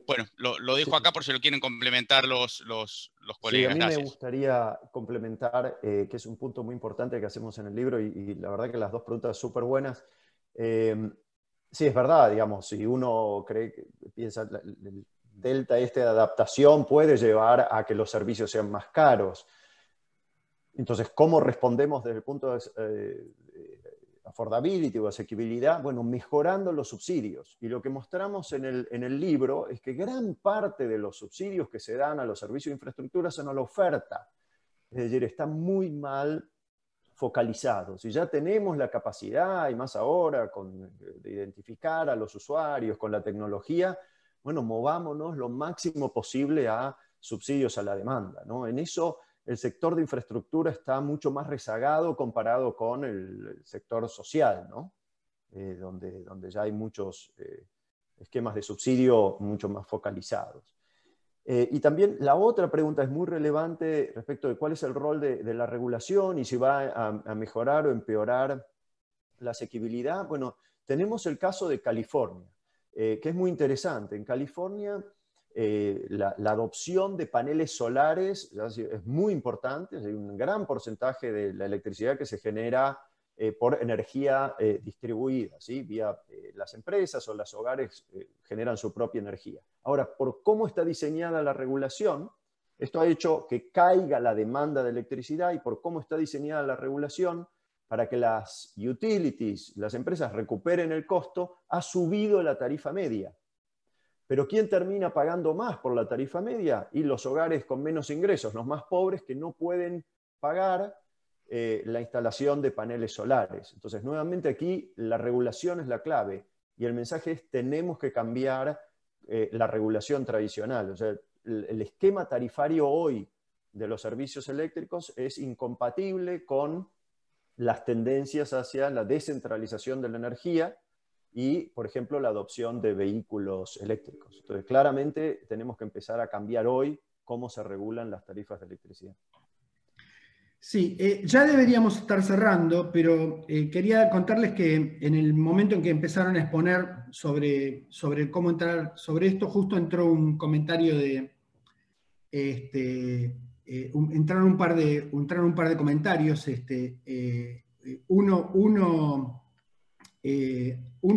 Bueno, lo dejo acá por si lo quieren complementar los colegas. Sí, a mí Gracias. me gustaría complementar, que es un punto muy importante que hacemos en el libro, y la verdad que las dos preguntas súper buenas. Sí, es verdad, digamos, si uno cree que piensa el delta de adaptación puede llevar a que los servicios sean más caros. Entonces, ¿cómo respondemos desde el punto de affordability o asequibilidad? Bueno, mejorando los subsidios. Y lo que mostramos en el libro es que gran parte de los subsidios que se dan a los servicios de infraestructura son a la oferta. Es decir, están muy mal focalizados. Y ya tenemos la capacidad, y más ahora, de identificar a los usuarios con la tecnología, bueno, movámonos lo máximo posible a subsidios a la demanda, ¿no? En eso el sector de infraestructura está mucho más rezagado comparado con el sector social, ¿no? Donde ya hay muchos esquemas de subsidio mucho más focalizados. Y también la otra pregunta es muy relevante respecto de cuál es el rol de la regulación y si va a mejorar o empeorar la asequibilidad. Bueno, tenemos el caso de California, que es muy interesante. En California, la adopción de paneles solares es muy importante. Hay un gran porcentaje de la electricidad que se genera por energía distribuida, ¿sí? Vía las empresas o los hogares generan su propia energía. Ahora, por cómo está diseñada la regulación, esto ha hecho que caiga la demanda de electricidad, y por cómo está diseñada la regulación, para que las utilities, las empresas recuperen el costo, ha subido la tarifa media. Pero ¿quién termina pagando más por la tarifa media? Y los hogares con menos ingresos, los más pobres, que no pueden pagar la instalación de paneles solares. Entonces, nuevamente aquí la regulación es la clave, y el mensaje es: tenemos que cambiar la regulación tradicional. O sea, el esquema tarifario hoy de los servicios eléctricos es incompatible con las tendencias hacia la descentralización de la energía y, por ejemplo, la adopción de vehículos eléctricos. Entonces, claramente tenemos que empezar a cambiar hoy cómo se regulan las tarifas de electricidad. Sí, ya deberíamos estar cerrando, pero quería contarles que en el momento en que empezaron a exponer sobre cómo entrar sobre esto, justo entró un comentario de... entraron un par de comentarios. Uno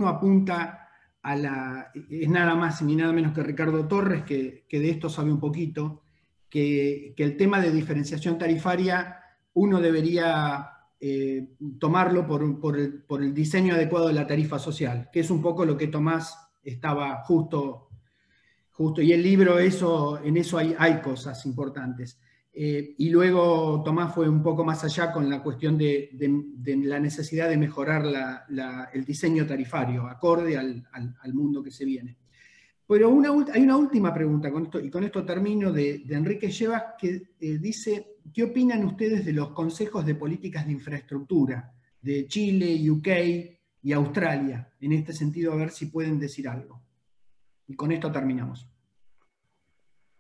apunta a es nada más ni nada menos que Ricardo Torres, que de esto sabe un poquito, que el tema de diferenciación tarifaria uno debería tomarlo por el diseño adecuado de la tarifa social, que es un poco lo que Tomás estaba justo, y el libro, en eso hay cosas importantes. Y luego Tomás fue un poco más allá con la cuestión de la necesidad de mejorar el diseño tarifario, acorde al mundo que se viene. Pero hay una última pregunta, y con esto termino, de Enrique Llevas, que dice: ¿qué opinan ustedes de los consejos de políticas de infraestructura de Chile, UK y Australia? En este sentido, a ver si pueden decir algo. Y con esto terminamos.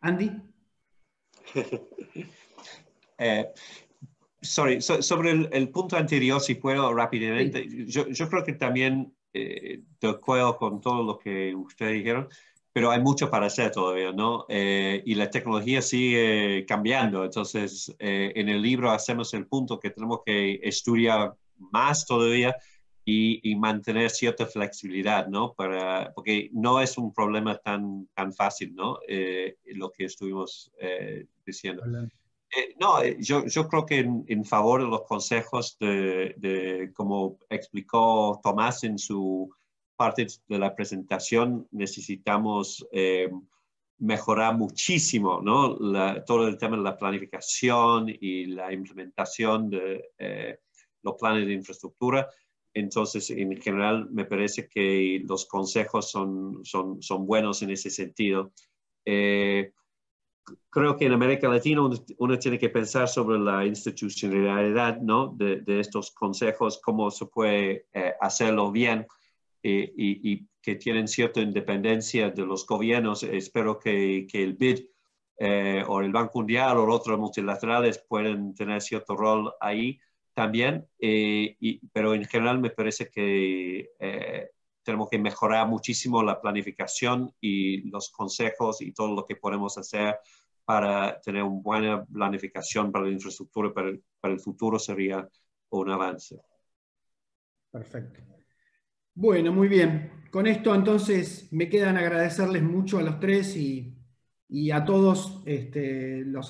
Andy. Sobre el punto anterior, si puedo rápidamente, sí. Yo creo que también de acuerdo con todo lo que ustedes dijeron, pero hay mucho para hacer todavía, ¿no? Y la tecnología sigue cambiando. Entonces, en el libro hacemos el punto que tenemos que estudiar más todavía y mantener cierta flexibilidad, ¿no? Porque no es un problema tan fácil, ¿no? Lo que estuvimos diciendo. Yo creo que en favor de los consejos como explicó Tomás en su parte de la presentación, necesitamos mejorar muchísimo, ¿no? Todo el tema de la planificación y la implementación de los planes de infraestructura. Entonces, en general, me parece que los consejos son buenos en ese sentido. Creo que en América Latina uno tiene que pensar sobre la institucionalidad, ¿no? de estos consejos, cómo se puede hacerlo bien y que tienen cierta independencia de los gobiernos. Espero que el BID o el Banco Mundial o otros multilaterales puedan tener cierto rol ahí también, pero en general me parece que tenemos que mejorar muchísimo la planificación y los consejos y todo lo que podemos hacer para tener una buena planificación para la infraestructura para el futuro sería un avance. Perfecto. Bueno, muy bien. Con esto entonces me quedan agradecerles mucho a los tres y a todos los